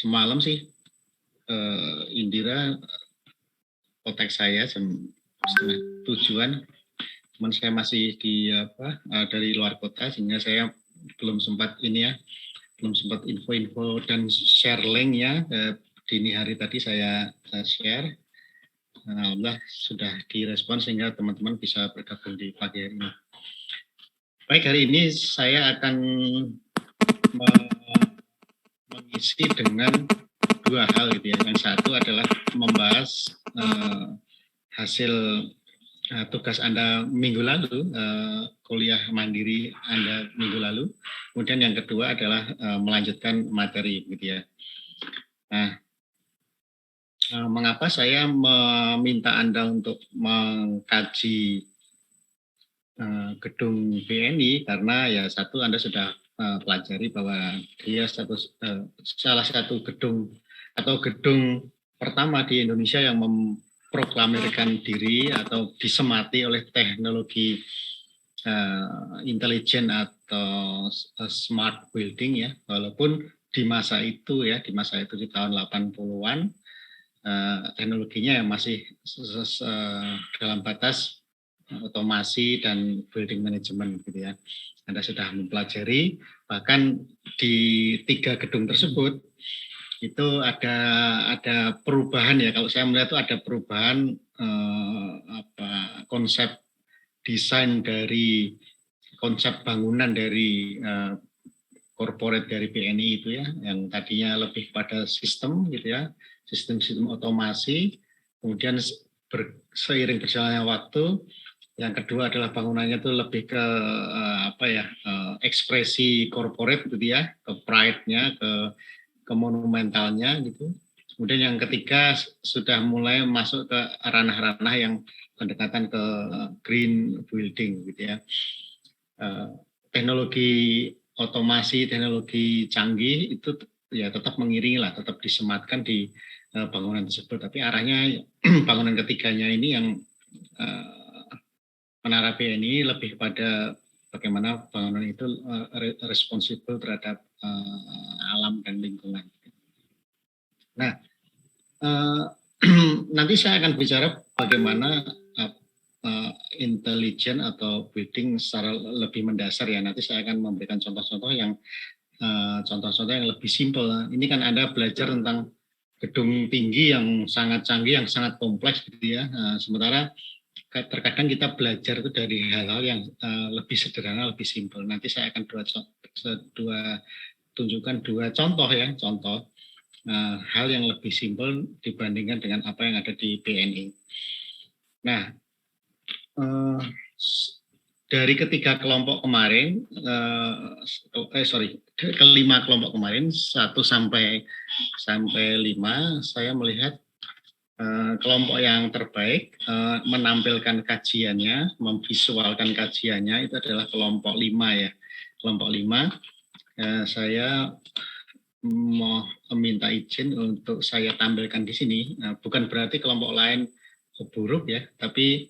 semalam sih Indira kontak saya jam 6:30-an, cuman saya masih dari luar kota sehingga saya belum sempat info-info dan share link ya. Dini hari tadi saya share. Alhamdulillah sudah direspon sehingga teman-teman bisa bergabung di pagi hari ini. Baik, hari ini saya akan mengisi dengan dua hal gitu ya. Yang satu adalah membahas hasil tugas Anda minggu lalu, kuliah mandiri Anda minggu lalu. Kemudian yang kedua adalah melanjutkan materi gitu ya. Nah, mengapa saya meminta Anda untuk mengkaji gedung BNI? Karena ya satu, Anda sudah pelajari bahwa dia salah satu gedung atau gedung pertama di Indonesia yang memproklamirkan diri atau disemati oleh teknologi intelijen atau smart building ya. Walaupun di masa itu di tahun 80-an teknologinya yang masih dalam batas otomasi dan building management gitu ya. Anda sudah mempelajari, bahkan di 3 gedung tersebut itu ada perubahan ya. Kalau saya melihat itu ada perubahan konsep desain dari konsep bangunan dari corporate dari BNI itu ya, yang tadinya lebih pada sistem gitu ya, sistem otomasi. Kemudian seiring berjalannya waktu, yang kedua adalah bangunannya itu lebih ke ekspresi corporate gitu ya, ke pride-nya, ke monumentalnya gitu. Kemudian yang ketiga sudah mulai masuk ke ranah-ranah yang pendekatan ke green building gitu ya. Teknologi otomasi, teknologi canggih itu ya tetap mengiringi lah, tetap disematkan di bangunan tersebut. Tapi arahnya bangunan ketiganya ini yang Menara BNI lebih pada bagaimana bangunan itu responsibel terhadap alam dan lingkungan. Nah, nanti saya akan bicara bagaimana intelijen atau building secara lebih mendasar ya. Nanti saya akan memberikan contoh-contoh yang lebih simpel. Ini kan Anda belajar tentang gedung tinggi yang sangat canggih, yang sangat kompleks gitu ya. Sementara terkadang kita belajar itu dari hal-hal yang lebih sederhana, lebih simpel. Nanti saya akan tunjukkan dua contoh ya, hal yang lebih simpel dibandingkan dengan apa yang ada di BNI. Nah, dari ketiga kelompok kemarin, kelima kelompok kemarin 1 sampai 5, saya melihat kelompok yang terbaik menampilkan kajiannya, memvisualkan kajiannya itu adalah kelompok 5 ya. Kelompok 5 saya mau meminta izin untuk saya tampilkan di sini. Bukan berarti kelompok lain buruk ya, tapi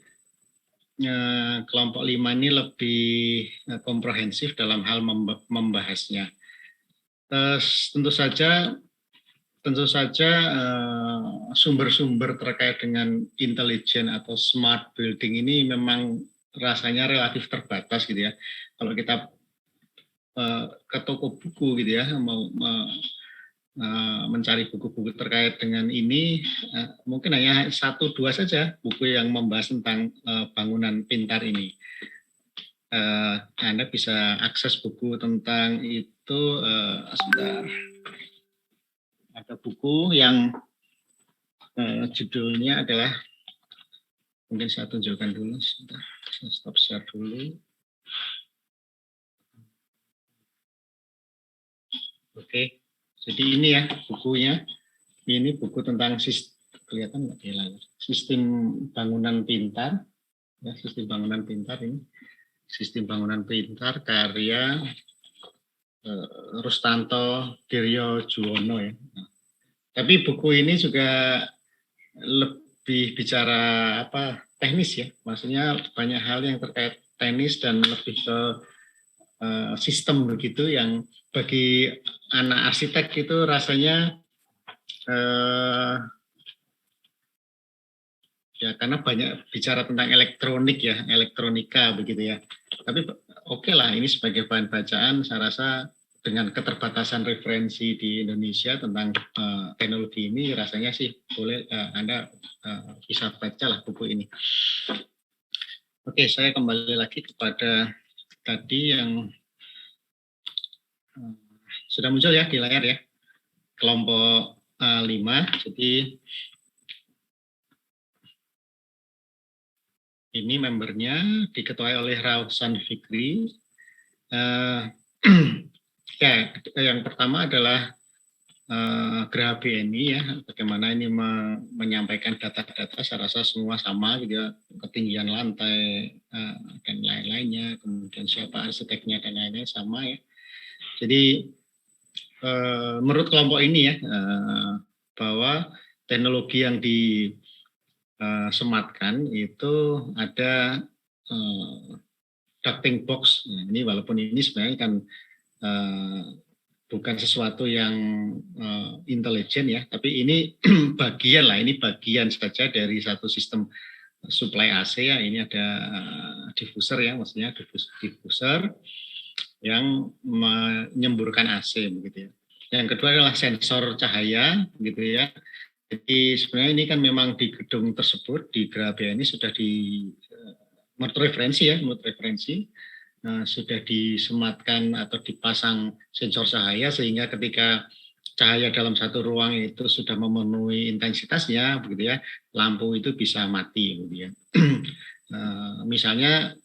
kelompok 5 ini lebih komprehensif dalam hal membahasnya. Tentu saja sumber-sumber terkait dengan intelijen atau smart building ini memang rasanya relatif terbatas gitu ya. Kalau kita ke toko buku gitu ya, mau mencari buku-buku terkait dengan ini, mungkin hanya 1-2 saja buku yang membahas tentang bangunan pintar ini. Anda bisa akses buku tentang itu sebentar. Ada buku yang judulnya adalah, mungkin saya tunjukkan dulu, sebentar. Saya stop share dulu. Oke, jadi ini ya bukunya. Ini buku tentang kelihatan nggak di layar? Sistem bangunan pintar. Ya, sistem bangunan pintar ini. Sistem bangunan pintar karya Rustanto Diryo Juwono ya. Nah, tapi buku ini juga lebih bicara teknis ya. Maksudnya banyak hal yang terkait teknis dan lebih ke sistem begitu yang bagi anak arsitek itu rasanya eh, ya karena banyak bicara tentang elektronik ya, elektronika begitu ya. Tapi oke lah, ini sebagai bahan bacaan, saya rasa dengan keterbatasan referensi di Indonesia tentang teknologi ini, rasanya sih boleh Anda bisa bacalah buku ini. Oke, saya kembali lagi kepada tadi yang sudah muncul ya di layar ya, kelompok 5. Jadi ini membernya diketuai oleh Rausan Fikri. Ya, yang pertama adalah Geraha BNI ya, bagaimana ini menyampaikan data-data, saya rasa semua sama gitu ya, ketinggian lantai dan lain-lainnya, kemudian siapa arsiteknya dan lain-lain sama ya. Jadi menurut kelompok ini ya, bahwa teknologi yang disematkan itu ada ducting box. Nah, ini walaupun ini sebenarnya kan bukan sesuatu yang intelijen ya, tapi ini bagian lah, ini bagian saja dari satu sistem supply AC ya. Ini ada diffuser ya, maksudnya diffuser yang menyemburkan AC begitu ya. Yang kedua adalah sensor cahaya gitu ya. Jadi sebenarnya ini kan memang di gedung tersebut di Geraha BNI sudah menurut referensi ya, sudah disematkan atau dipasang sensor cahaya sehingga ketika cahaya dalam satu ruang itu sudah memenuhi intensitasnya begitu ya, lampu itu bisa mati gitu ya. Misalnya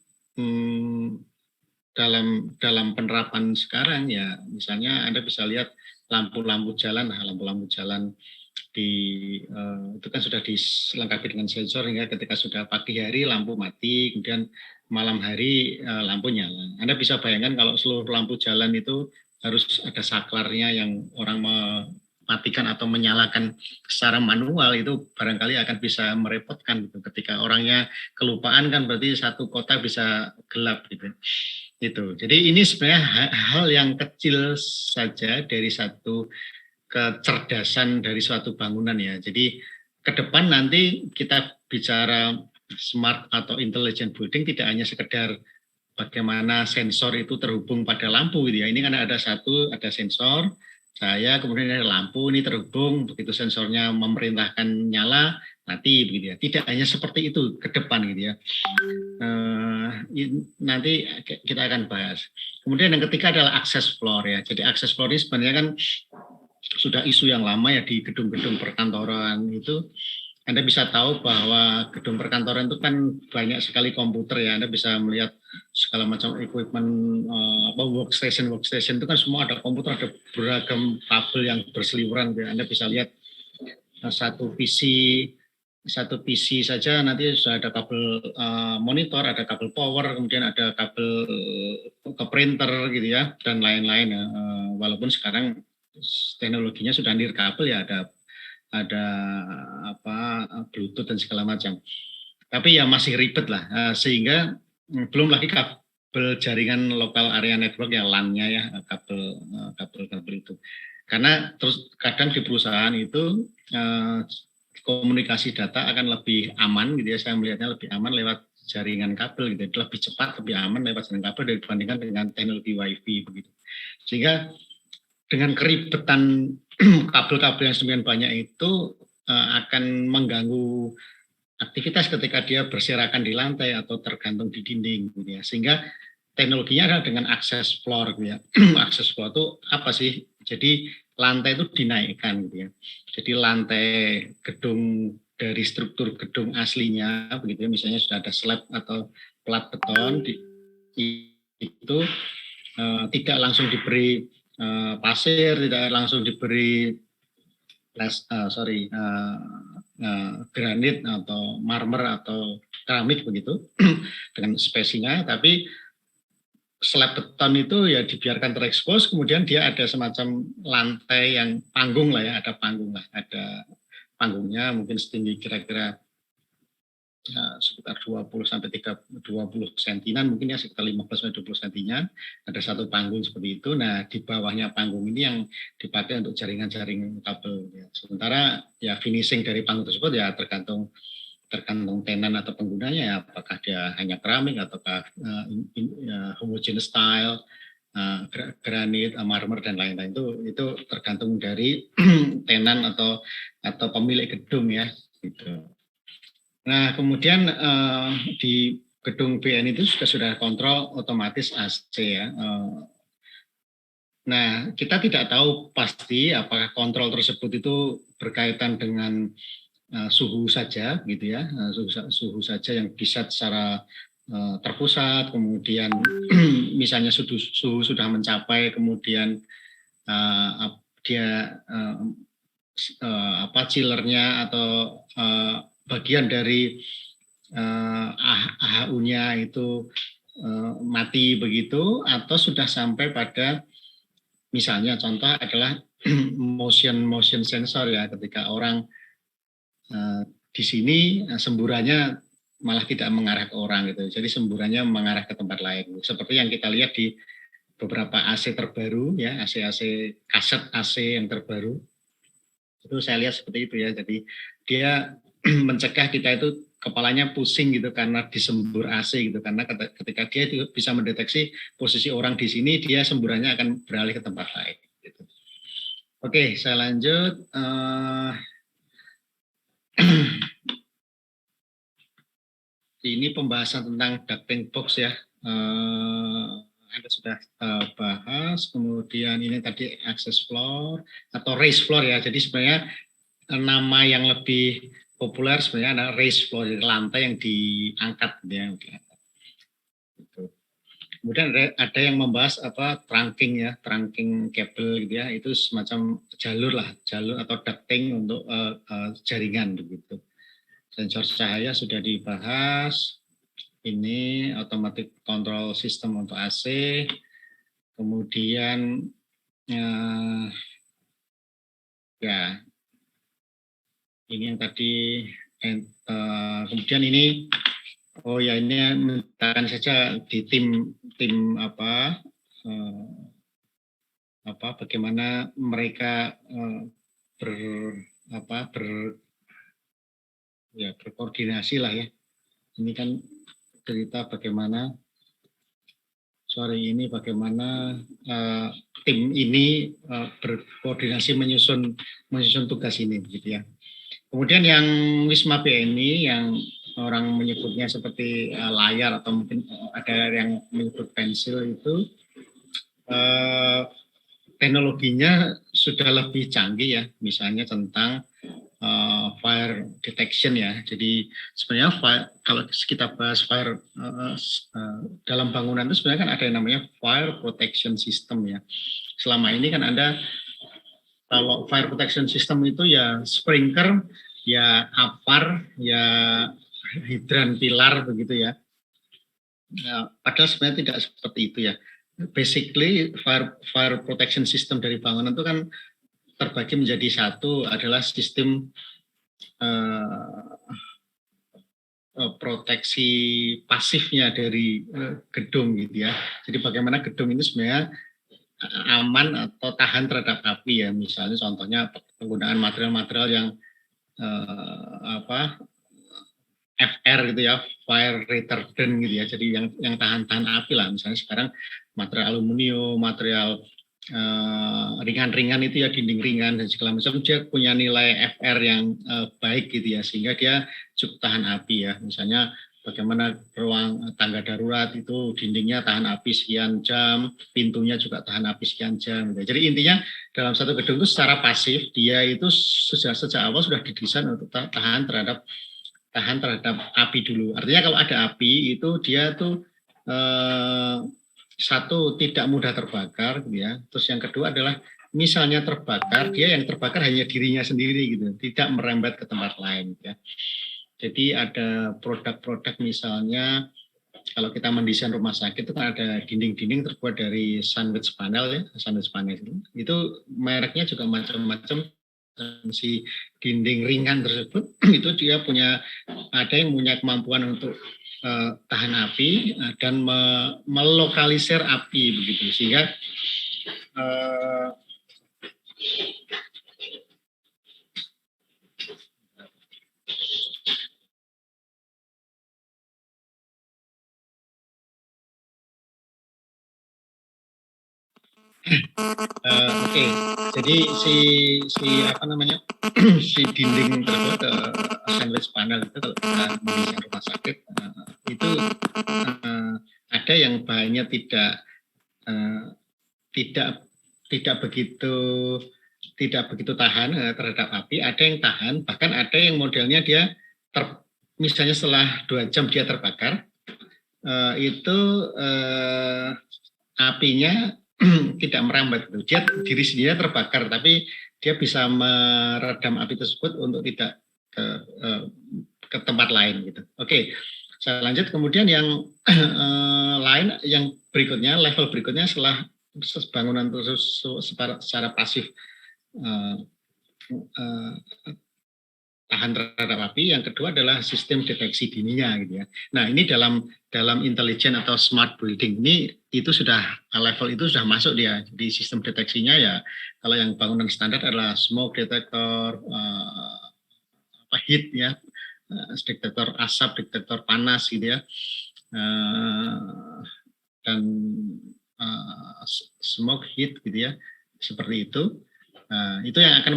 dalam penerapan sekarang ya, misalnya Anda bisa lihat lampu-lampu jalan itu kan sudah dilengkapi dengan sensor hingga ketika sudah pagi hari lampu mati, kemudian malam hari lampu nyala. Anda bisa bayangkan kalau seluruh lampu jalan itu harus ada saklarnya yang orang mematikan atau menyalakan secara manual, itu barangkali akan bisa merepotkan gitu. Ketika orangnya kelupaan kan berarti satu kota bisa gelap gitu. Itu. Jadi ini sebenarnya hal yang kecil saja dari satu kecerdasan dari suatu bangunan ya. Jadi ke depan nanti kita bicara smart atau intelligent building tidak hanya sekedar bagaimana sensor itu terhubung pada lampu gitu ya. Ini kan ada sensor, kemudian ada lampu ini terhubung, begitu sensornya memerintahkan nyala, mati begitu ya. Tidak hanya seperti itu ke depan gitu ya. Nanti kita akan bahas. Kemudian yang ketiga adalah access floor ya. Jadi access floor ini sebenarnya kan sudah isu yang lama ya di gedung-gedung perkantoran itu. Anda bisa tahu bahwa gedung perkantoran itu kan banyak sekali komputer ya. Anda bisa melihat segala macam equipment, workstation itu kan semua ada komputer, ada beragam kabel yang berseliweran. Ya. Anda bisa lihat satu PC saja nanti sudah ada kabel monitor, ada kabel power, kemudian ada kabel ke printer gitu ya, dan lain-lain. Walaupun sekarang teknologinya sudah nirkabel ya, ada Bluetooth dan segala macam. Tapi ya masih ribet lah, sehingga belum lagi kabel jaringan lokal area network ya, LAN-nya ya, kabel itu. Karena terus kadang di perusahaan itu komunikasi data akan lebih aman gitu ya, saya melihatnya lebih aman lewat jaringan kabel gitu, lebih cepat, lebih aman lewat jaringan kabel dibandingkan dengan teknologi WiFi begitu. Sehingga dengan keribetan kabel-kabel yang semakin banyak itu akan mengganggu aktivitas ketika dia berserakan di lantai atau tergantung di dinding gitu ya. Sehingga teknologinya adalah dengan access floor gitu ya. Access floor itu apa sih? Jadi lantai itu dinaikkan gitu ya. Jadi lantai gedung dari struktur gedung aslinya begitu ya, misalnya sudah ada slab atau plat beton itu tidak langsung diberi pasir, tidak langsung diberi granit atau marmer atau keramik begitu dengan spesinya, tapi slab beton itu ya dibiarkan terekspos, kemudian dia ada semacam lantai yang panggung lah ya, ada panggungnya mungkin setinggi kira-kira sekitar 20 sampai 20 sentinan mungkin ya, sekitar 15 sampai 20 sentinya. Ada satu panggung seperti itu. Nah, di bawahnya panggung ini yang dipakai untuk jaringan-jaringan kabel. Ya. Sementara ya finishing dari panggung tersebut ya tergantung tenan atau penggunanya ya, apakah dia hanya keramik ataukah homogeneous style, granit, marmer dan lain-lain, itu tergantung dari tenan atau pemilik gedung ya gitu. Nah, kemudian di gedung BN itu sudah kontrol otomatis AC ya. Nah, kita tidak tahu pasti apakah kontrol tersebut itu berkaitan dengan suhu saja, gitu ya, suhu saja yang diset secara terpusat, kemudian misalnya suhu sudah mencapai, kemudian dia chillernya atau bagian dari AHU-nya itu mati begitu, atau sudah sampai pada misalnya contoh adalah motion sensor ya, ketika orang di sini semburannya malah tidak mengarah ke orang gitu, jadi semburannya mengarah ke tempat lain, seperti yang kita lihat di beberapa AC terbaru ya, AC kaset AC yang terbaru itu saya lihat seperti itu ya. Jadi dia mencegah kita itu kepalanya pusing gitu karena disembur AC gitu, karena ketika dia itu bisa mendeteksi posisi orang di sini, dia semburannya akan beralih ke tempat lain gitu. Oke, saya lanjut. Ini pembahasan tentang ducting box ya. Anda sudah bahas, kemudian ini tadi access floor atau raised floor ya. Jadi sebenarnya nama yang lebih populer sebenarnya adalah raised floor, jadi lantai yang diangkat ya. Gitu. Kemudian ada yang membahas trunking ya, trunking kabel gitu ya. Itu semacam jalur atau ducting untuk jaringan begitu. Sensor cahaya sudah dibahas. Ini automatic control system untuk AC. Kemudian ya ini yang tadi. Kemudian ini ini menceritakan saja di tim bagaimana mereka berkoordinasi lah ya. Ini kan cerita bagaimana tim ini berkoordinasi menyusun tugas ini gitu ya. Kemudian yang Wisma BNI yang orang menyebutnya seperti layar atau mungkin ada yang menyebut pensil itu teknologinya sudah lebih canggih ya, misalnya tentang fire detection ya. Jadi sebenarnya kalau kita bahas fire dalam bangunan itu sebenarnya kan ada yang namanya fire protection system ya. Selama ini kan kalau fire protection system itu ya sprinkler, ya APAR, ya hidran pilar begitu ya. Padahal sebenarnya tidak seperti itu ya. Basically fire protection system dari bangunan itu kan terbagi menjadi satu adalah sistem proteksi pasifnya dari gedung gitu ya. Jadi bagaimana gedung ini sebenarnya aman atau tahan terhadap api ya. Misalnya contohnya penggunaan material-material yang FR gitu ya, fire retardant gitu ya. Jadi yang tahan api lah. Misalnya sekarang material aluminium, material ringan-ringan itu ya, dinding ringan dan segala macam, dia punya nilai FR yang baik gitu ya, sehingga dia cukup tahan api ya. Misalnya bagaimana ruang tangga darurat itu dindingnya tahan api sekian jam, pintunya juga tahan api sekian jam gitu. Jadi intinya dalam satu gedung itu secara pasif dia itu sejak awal sudah didesain untuk tahan terhadap api dulu. Artinya kalau ada api itu dia tuh satu tidak mudah terbakar gitu ya. Terus yang kedua adalah misalnya terbakar, dia yang terbakar hanya dirinya sendiri gitu, tidak merembet ke tempat lain gitu ya. Jadi ada produk-produk misalnya kalau kita mendesain rumah sakit itu kan ada dinding-dinding terbuat dari sandwich panel ya, sandwich panel itu mereknya juga macam-macam. si dinding ringan tersebut itu dia ada yang punya kemampuan untuk tahan api dan melokalisir api begitu, sehingga oke. Jadi si apa namanya si dinding tersebut sandwich panel itu kalau kita mendesain rumah sakit itu ada yang bahannya tidak begitu tahan terhadap api, ada yang tahan, bahkan ada yang modelnya dia misalnya setelah 2 jam dia terbakar, itu apinya tidak merambat, dia diri sendiri terbakar, tapi dia bisa meredam api tersebut untuk tidak ke tempat lain gitu. Oke, saya lanjut. Kemudian yang lain, yang berikutnya, level berikutnya setelah bangunan terus secara pasif tahan terhadap api, yang kedua adalah sistem deteksi dininya gitu ya. Nah, ini dalam intelligent atau smart building ini itu sudah level itu sudah masuk dia. Jadi sistem deteksinya ya kalau yang bangunan standar adalah smoke detector, heat ya, detektor asap, detektor panas gitu ya, dan smoke heat gitu ya, seperti itu. Itu yang akan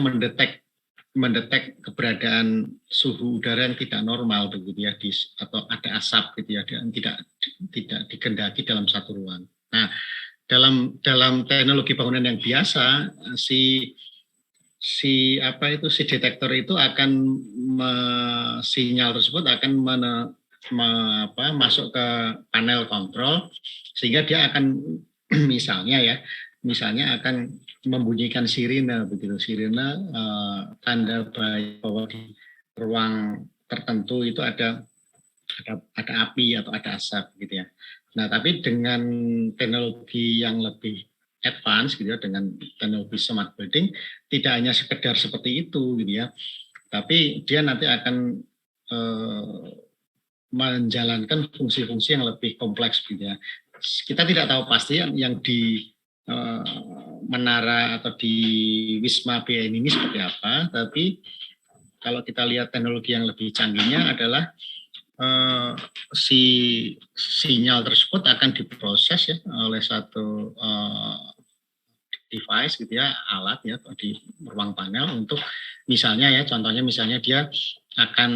mendetek keberadaan suhu udara yang tidak normal begitu ya, atau ada asap gitu ya, dan tidak dikendaki dalam satu ruang. Nah, dalam teknologi bangunan yang biasa, si detektor itu akan sinyal tersebut akan masuk ke panel kontrol, sehingga dia akan misalnya akan membunyikan sirine begitu, sirine tanda bahwa di ruang tertentu itu ada api atau ada asap gitu ya. Nah, tapi dengan teknologi yang lebih advance gitu ya, dengan teknologi smart building, tidak hanya sekedar seperti itu gitu ya, tapi dia nanti akan menjalankan fungsi-fungsi yang lebih kompleks gitu ya. Kita tidak tahu pasti yang di menara atau di Wisma BN ini seperti apa, tapi kalau kita lihat teknologi yang lebih canggihnya adalah si sinyal tersebut akan diproses ya oleh satu device gitu ya, alat ya di ruang panel untuk misalnya dia akan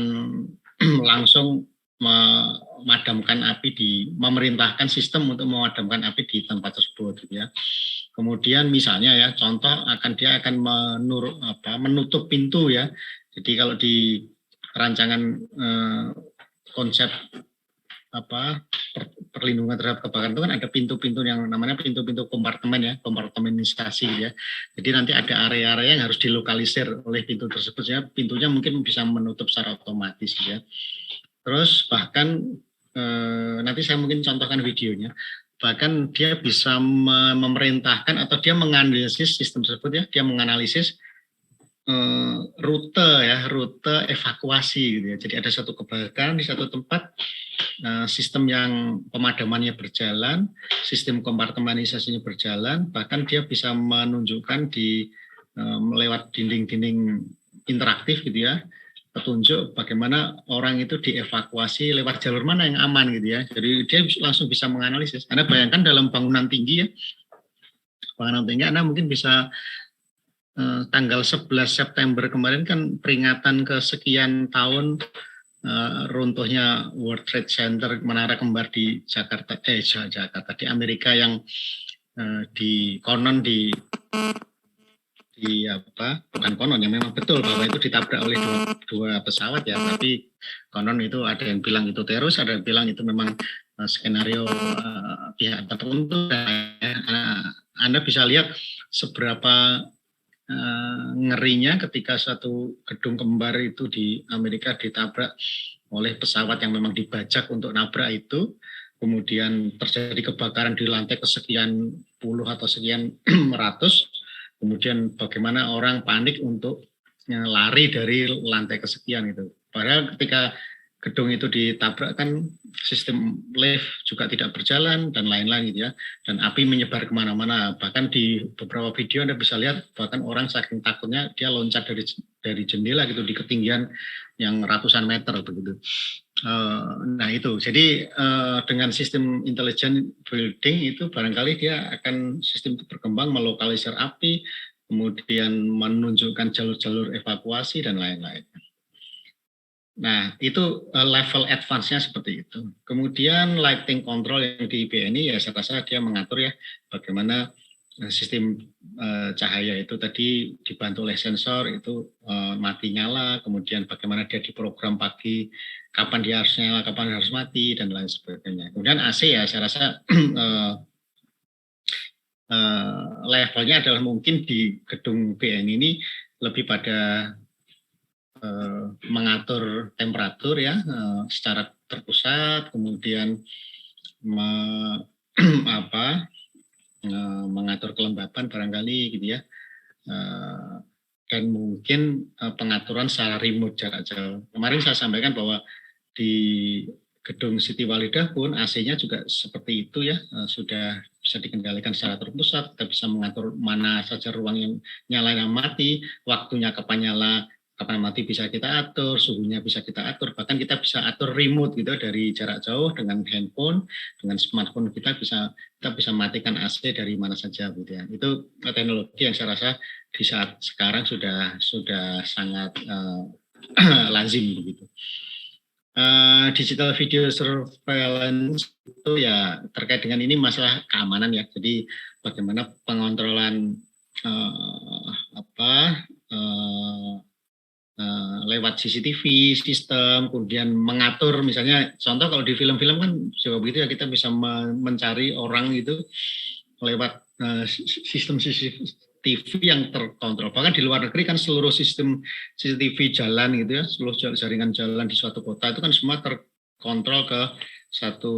langsung memerintahkan sistem untuk memadamkan api di tempat tersebut gitu ya. Kemudian misalnya ya, contoh dia akan menutup pintu ya. Jadi kalau di rancangan konsep perlindungan terhadap kebakaran itu kan ada pintu-pintu yang namanya pintu-pintu kompartemen ya, kompartemenisasi ya. Jadi nanti ada area-area yang harus dilokalisir oleh pintu tersebut ya. Pintunya mungkin bisa menutup secara otomatis ya. Terus bahkan nanti saya mungkin contohkan videonya. Bahkan dia bisa memerintahkan atau dia menganalisis sistem tersebut ya. Dia menganalisis rute evakuasi gitu ya. Jadi ada satu kebakaran di satu tempat, sistem yang pemadamannya berjalan, sistem kompartemenisasinya berjalan, bahkan dia bisa menunjukkan lewat dinding-dinding interaktif gitu ya, petunjuk bagaimana orang itu dievakuasi lewat jalur mana yang aman gitu ya. Jadi dia langsung bisa menganalisis. Anda bayangkan dalam bangunan tinggi ya, Anda mungkin bisa tanggal 11 September kemarin kan peringatan kesekian tahun runtuhnya World Trade Center, menara kembar di Jakarta di Amerika yang bukan konon ya, memang betul bahwa itu ditabrak oleh dua pesawat ya, tapi konon itu ada yang bilang itu terus, ada yang bilang itu memang skenario pihak tertentu. Anda bisa lihat seberapa ngerinya ketika satu gedung kembar itu di Amerika ditabrak oleh pesawat yang memang dibajak untuk nabrak itu, kemudian terjadi kebakaran di lantai kesekian puluh atau sekian ratus, kemudian bagaimana orang panik untuk lari dari lantai kesekian itu. Padahal ketika gedung itu ditabrak kan sistem lift juga tidak berjalan dan lain-lain gitu ya. Dan api menyebar kemana-mana. Bahkan di beberapa video Anda bisa lihat bahkan orang saking takutnya dia loncat dari jendela gitu di ketinggian yang ratusan meter begitu. Nah itu, jadi dengan sistem intelligent building itu barangkali dia akan sistem itu berkembang melokalisir api, kemudian menunjukkan jalur-jalur evakuasi dan lain-lain. Nah, itu level advance-nya seperti itu. Kemudian lighting control yang di BNI ya saya rasa dia mengatur ya bagaimana sistem cahaya itu tadi dibantu oleh sensor itu mati nyala, kemudian bagaimana dia diprogram pagi kapan dia harus nyala, kapan harus mati dan lain sebagainya. Kemudian AC ya saya rasa levelnya adalah mungkin di gedung BNI ini lebih pada mengatur temperatur ya secara terpusat, kemudian mengatur kelembapan barangkali gitu ya, dan mungkin pengaturan secara remote jarak jauh. Kemarin saya sampaikan bahwa di gedung Siti Walidah pun AC-nya juga seperti itu ya, sudah bisa dikendalikan secara terpusat, kita bisa mengatur mana saja ruang yang nyala dan mati, waktunya kapan nyala, kapan mati bisa kita atur, suhunya bisa kita atur, bahkan kita bisa atur remote gitu dari jarak jauh dengan handphone, dengan smartphone kita bisa matikan AC dari mana saja gitu ya. Itu teknologi yang saya rasa di saat sekarang sudah sangat lazim begitu. Digital video surveillance itu ya terkait dengan ini masalah keamanan ya. Jadi bagaimana pengontrolan lewat CCTV sistem, kemudian mengatur misalnya contoh kalau di film-film kan juga begitu ya, kita bisa mencari orang itu lewat sistem CCTV yang terkontrol. Bahkan di luar negeri kan seluruh sistem CCTV jalan gitu ya, seluruh jaringan jalan di suatu kota itu kan semua terkontrol ke satu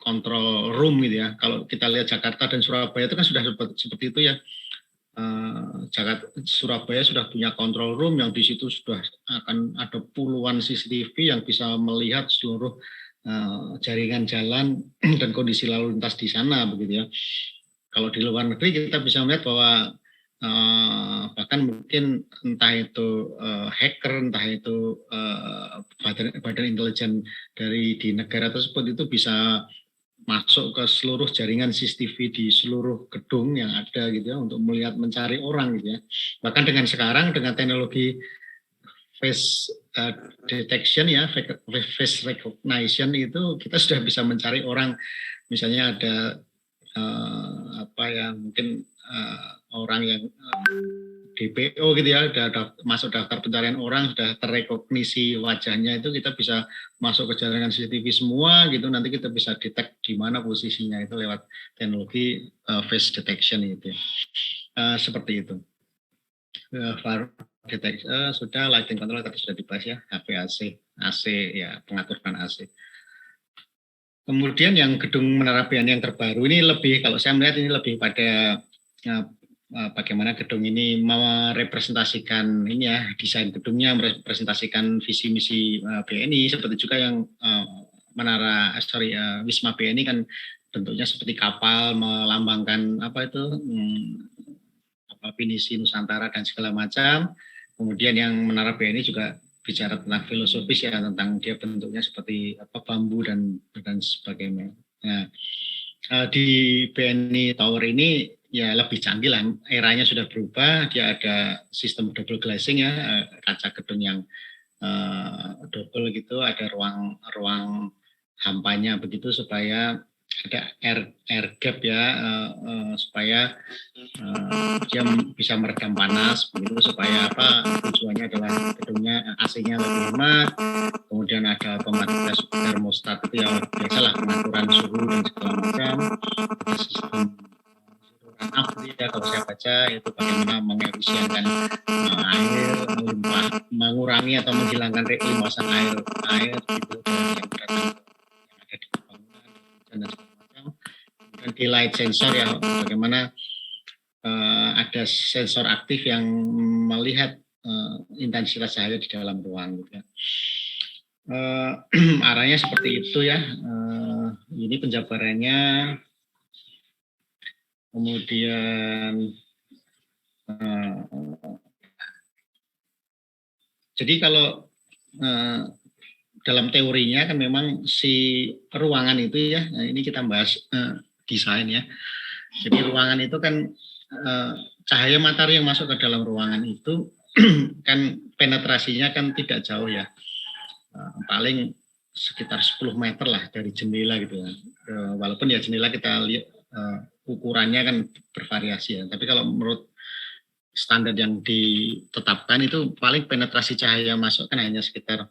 control room gitu ya. Kalau kita lihat Jakarta dan Surabaya itu kan sudah seperti itu ya. Surabaya sudah punya control room yang di situ sudah akan ada puluhan CCTV yang bisa melihat seluruh jaringan jalan dan kondisi lalu lintas di sana begitu ya. Kalau di luar negeri kita bisa melihat bahwa bahkan mungkin entah itu hacker, entah itu badan intelijen di negara tersebut itu bisa masuk ke seluruh jaringan CCTV di seluruh gedung yang ada gitu ya untuk melihat mencari orang gitu ya. Bahkan dengan sekarang dengan teknologi face detection ya, face recognition itu kita sudah bisa mencari orang. Misalnya ada mungkin orang yang DPO gitu ya, sudah masuk daftar pencarian orang, sudah terrekognisi wajahnya, itu kita bisa masuk ke jaringan CCTV semua gitu, nanti kita bisa detect di mana posisinya itu lewat teknologi face detection itu ya. Seperti itu. Detection sudah, lighting control tadi sudah dibahas ya, HVAC, AC ya, pengaturan AC. Kemudian yang gedung Menara BNI yang terbaru ini lebih, kalau saya melihat ini lebih pada bagaimana gedung ini merepresentasikan ini ya, desain gedungnya merepresentasikan visi misi BNI, seperti juga yang Wisma BNI kan bentuknya seperti kapal melambangkan pinisi Nusantara dan segala macam. Kemudian yang Menara BNI juga bicara tentang filosofis ya, tentang dia bentuknya seperti bambu dan sebagainya. Nah, di BNI Tower ini ya lebih canggih lah, eranya sudah berubah, dia ada sistem double glazing ya, kaca gedung yang double gitu, ada ruang hampanya begitu supaya ada air gap ya, supaya dia bisa meredam panas begitu, supaya tujuannya adalah gedungnya AC-nya lebih hemat, kemudian ada otomatis termostat itu ya biasalah pengaturan suhu dan segala macam, ada sistem ya, kalau saya baca itu bagaimana mengefisienkan air, mengurangi atau menghilangkan limpasan air gitu yang ada di bangunan dan segala macam. Dan di light sensor ya, bagaimana ada sensor aktif yang melihat intensitas cahaya di dalam ruang gitu ya. Arahnya seperti itu ya. Ini penjabarannya. Kemudian jadi kalau dalam teorinya kan memang si ruangan itu ya, ini kita bahas desain ya. Jadi ruangan itu kan cahaya matahari yang masuk ke dalam ruangan itu kan penetrasinya kan tidak jauh ya, paling sekitar 10 meter lah dari jendela gitu ya. Walaupun ya jendela kita lihat ukurannya kan bervariasi ya, tapi kalau menurut standar yang ditetapkan itu paling penetrasi cahaya masuk kan hanya sekitar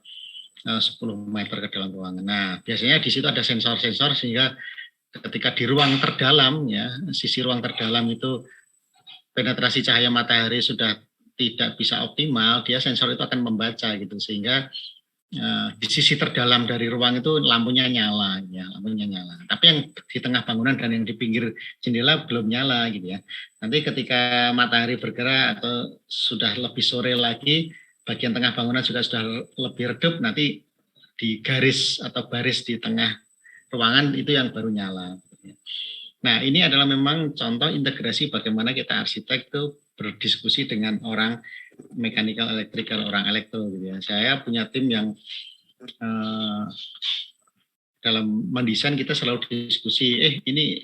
10 meter ke dalam ruangan. Nah, biasanya di situ ada sensor-sensor sehingga ketika di ruang terdalam ya, sisi ruang terdalam itu penetrasi cahaya matahari sudah tidak bisa optimal, dia sensor itu akan membaca gitu sehingga di sisi terdalam dari ruang itu lampunya nyala ya, lampunya nyala. Tapi yang di tengah bangunan dan yang di pinggir jendela belum nyala gitu ya. Nanti ketika matahari bergerak atau sudah lebih sore lagi, bagian tengah bangunan juga sudah lebih redup, nanti di garis atau baris di tengah ruangan itu yang baru nyala. Nah, ini adalah memang contoh integrasi bagaimana kita arsitek itu berdiskusi dengan orang mechanical, electrical, orang elektro gitu ya. Saya punya tim yang dalam mendesain kita selalu diskusi, ini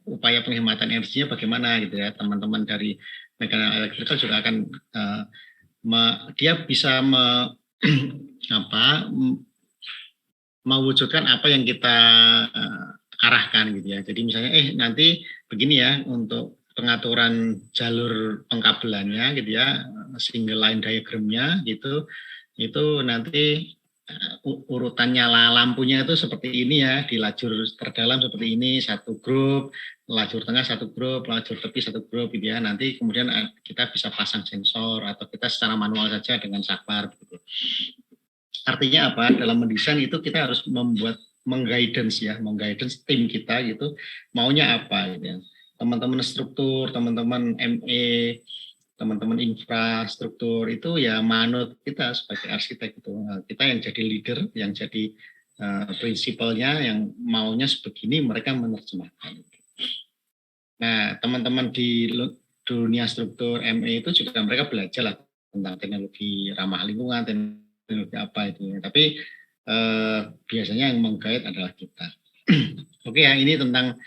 upaya penghematan energinya bagaimana gitu ya. Teman-teman dari mechanical, electrical juga akan dia bisa mewujudkan apa yang kita arahkan gitu ya. Jadi misalnya nanti begini ya untuk pengaturan jalur pengkabelannya gitu ya, single line diagramnya gitu, itu nanti urutan nyala lampunya itu seperti ini ya, di lajur terdalam seperti ini, satu grup, lajur tengah satu grup, lajur tepi satu grup gitu ya. Nanti kemudian kita bisa pasang sensor atau kita secara manual saja dengan saklar gitu. Artinya apa? Dalam mendesain itu kita harus mengguidance tim kita gitu, maunya apa gitu ya. Teman-teman struktur, teman-teman ME, teman-teman infrastruktur itu ya manut kita sebagai arsitek itu. Kita yang jadi leader, yang jadi prinsipalnya, yang maunya sebegini, mereka menerjemahkan. Nah, teman-teman di dunia struktur ME itu juga mereka belajar lah tentang teknologi ramah lingkungan, teknologi apa itu. Tapi biasanya yang meng-guide adalah kita. Oke ya, ini tentang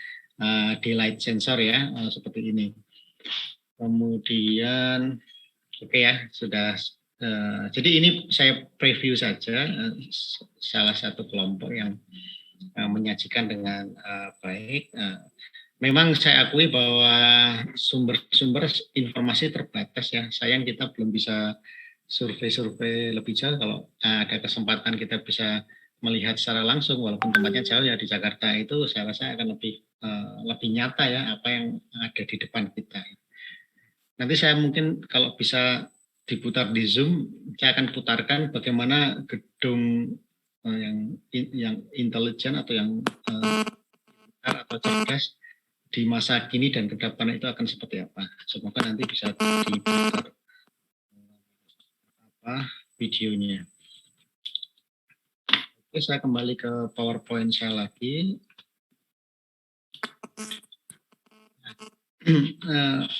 daylight sensor ya, seperti ini. Kemudian, oke ya, sudah. Jadi ini saya preview saja salah satu kelompok yang menyajikan dengan baik. Memang saya akui bahwa sumber-sumber informasi terbatas ya. Sayang kita belum bisa survei-survei lebih jauh. Kalau ada kesempatan kita bisa melihat secara langsung, walaupun tempatnya jauh ya di Jakarta, itu saya rasa akan lebih nyata ya apa yang ada di depan kita. Nanti saya mungkin kalau bisa diputar di Zoom, saya akan putarkan bagaimana gedung yang intelijen atau yang atau cerdas di masa kini dan ke depan itu akan seperti apa. Semoga nanti bisa diputar videonya. Oke, saya kembali ke PowerPoint saya lagi.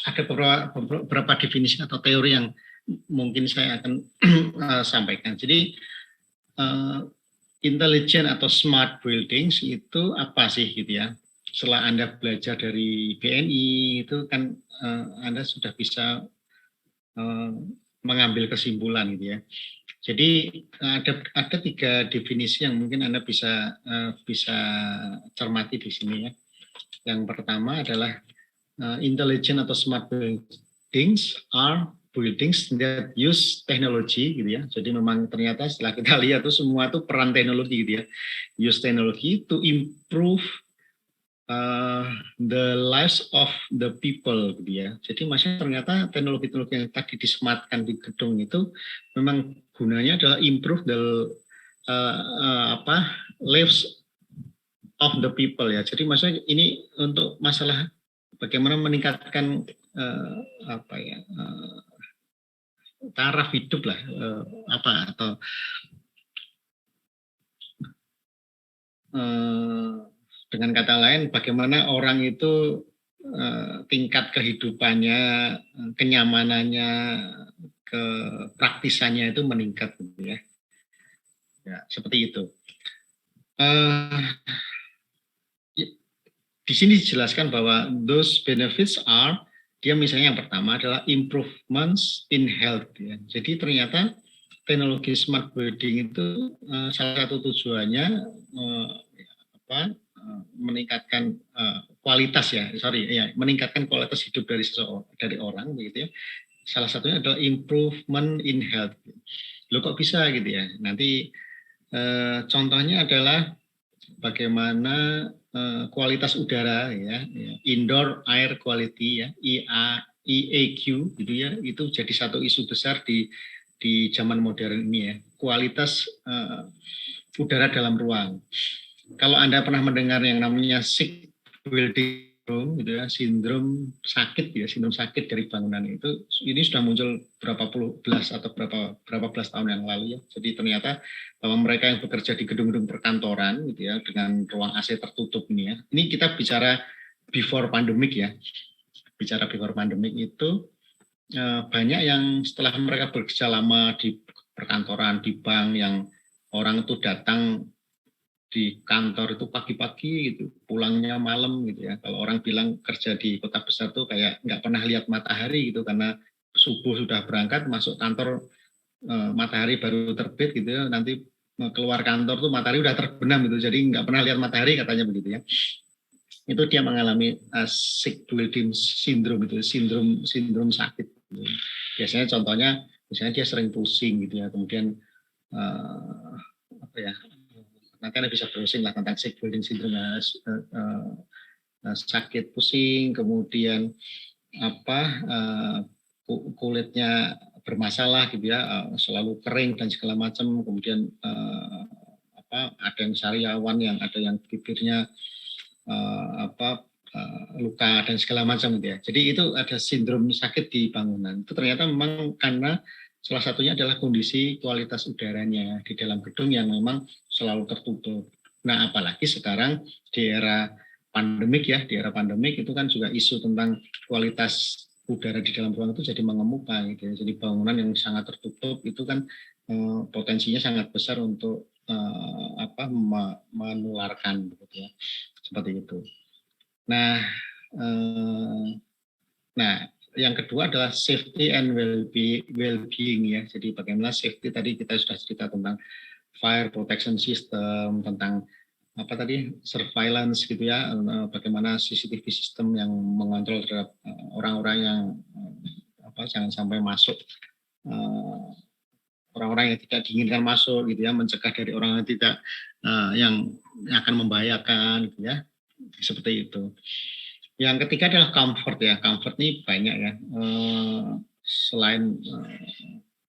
Ada beberapa definisi atau teori yang mungkin saya akan sampaikan. Jadi intelligent atau smart buildings itu apa sih gitu ya? Setelah Anda belajar dari BNI itu kan Anda sudah bisa mengambil kesimpulan gitu ya. Jadi ada 3 definisi yang mungkin Anda bisa cermati di sini ya. Yang pertama adalah intelligent atau smart buildings are buildings that use technology gitu ya. Jadi memang ternyata setelah kita lihat tuh semua tuh peran teknologi gitu ya. Use technology to improve the lives of the people gitu ya. Jadi maksudnya ternyata teknologi-teknologi yang tadi disematkan di gedung itu memang gunanya adalah improve the lives of the people ya. Jadi maksudnya ini untuk masalah bagaimana meningkatkan taraf hidup lah, atau dengan kata lain bagaimana orang itu tingkat kehidupannya, kenyamanannya, kepraktisannya itu meningkat gitu ya. Ya, seperti itu. Di sini dijelaskan bahwa those benefits are, dia misalnya yang pertama adalah improvements in health ya. Jadi ternyata teknologi smart building itu salah satu tujuannya meningkatkan kualitas meningkatkan kualitas hidup dari orang begitu ya. Salah satunya adalah improvement in health. Loh kok bisa gitu ya? Nanti contohnya adalah bagaimana kualitas udara ya, indoor air quality ya, EAQ gitu ya, itu jadi satu isu besar di zaman modern ini ya, kualitas udara dalam ruang. Kalau Anda pernah mendengar yang namanya sick building gitu ya, sindrom sakit dari bangunan itu, ini sudah muncul berapa belas tahun yang lalu ya. Jadi ternyata bahwa mereka yang bekerja di gedung-gedung perkantoran gitu ya, dengan ruang AC tertutup ini ya. Ini kita bicara before pandemic ya. Bicara before pandemic itu banyak yang setelah mereka bekerja lama di perkantoran, di bank, yang orang itu datang di kantor itu pagi-pagi gitu, pulangnya malam gitu ya. Kalau orang bilang kerja di kota besar tuh kayak nggak pernah lihat matahari gitu, karena subuh sudah berangkat, masuk kantor matahari baru terbit gitu ya, nanti keluar kantor tuh matahari udah terbenam gitu, jadi nggak pernah lihat matahari katanya begitu ya. Itu dia mengalami sick building syndrome itu, sindrom sakit. Gitu. Biasanya contohnya, misalnya dia sering pusing gitu ya, kemudian nanti Anda bisa browsing lah tentang sick building syndrome, sakit pusing, kemudian kulitnya bermasalah gitu ya, selalu kering dan segala macam, kemudian ada yang sariawan, yang ada yang bibirnya luka dan segala macam gitu ya. Jadi itu ada sindrom sakit di bangunan. Itu ternyata memang karena salah satunya adalah kondisi kualitas udaranya di dalam gedung yang memang selalu tertutup. Nah, apalagi sekarang di era pandemik ya, di era pandemik itu kan juga isu tentang kualitas udara di dalam ruang itu jadi mengemuka gitu ya. Jadi bangunan yang sangat tertutup itu kan potensinya sangat besar untuk menularkan gitu ya. Seperti itu. Nah, yang kedua adalah safety and well-being ya. Jadi bagaimana safety, tadi kita sudah cerita tentang fire protection system, tentang surveillance gitu ya, bagaimana CCTV system yang mengontrol terhadap orang-orang yang jangan sampai masuk, orang-orang yang tidak diinginkan masuk gitu ya, mencegah dari orang yang tidak yang akan membahayakan gitu ya, seperti itu. Yang ketiga adalah comfort ya. Comfort ini banyak ya. Selain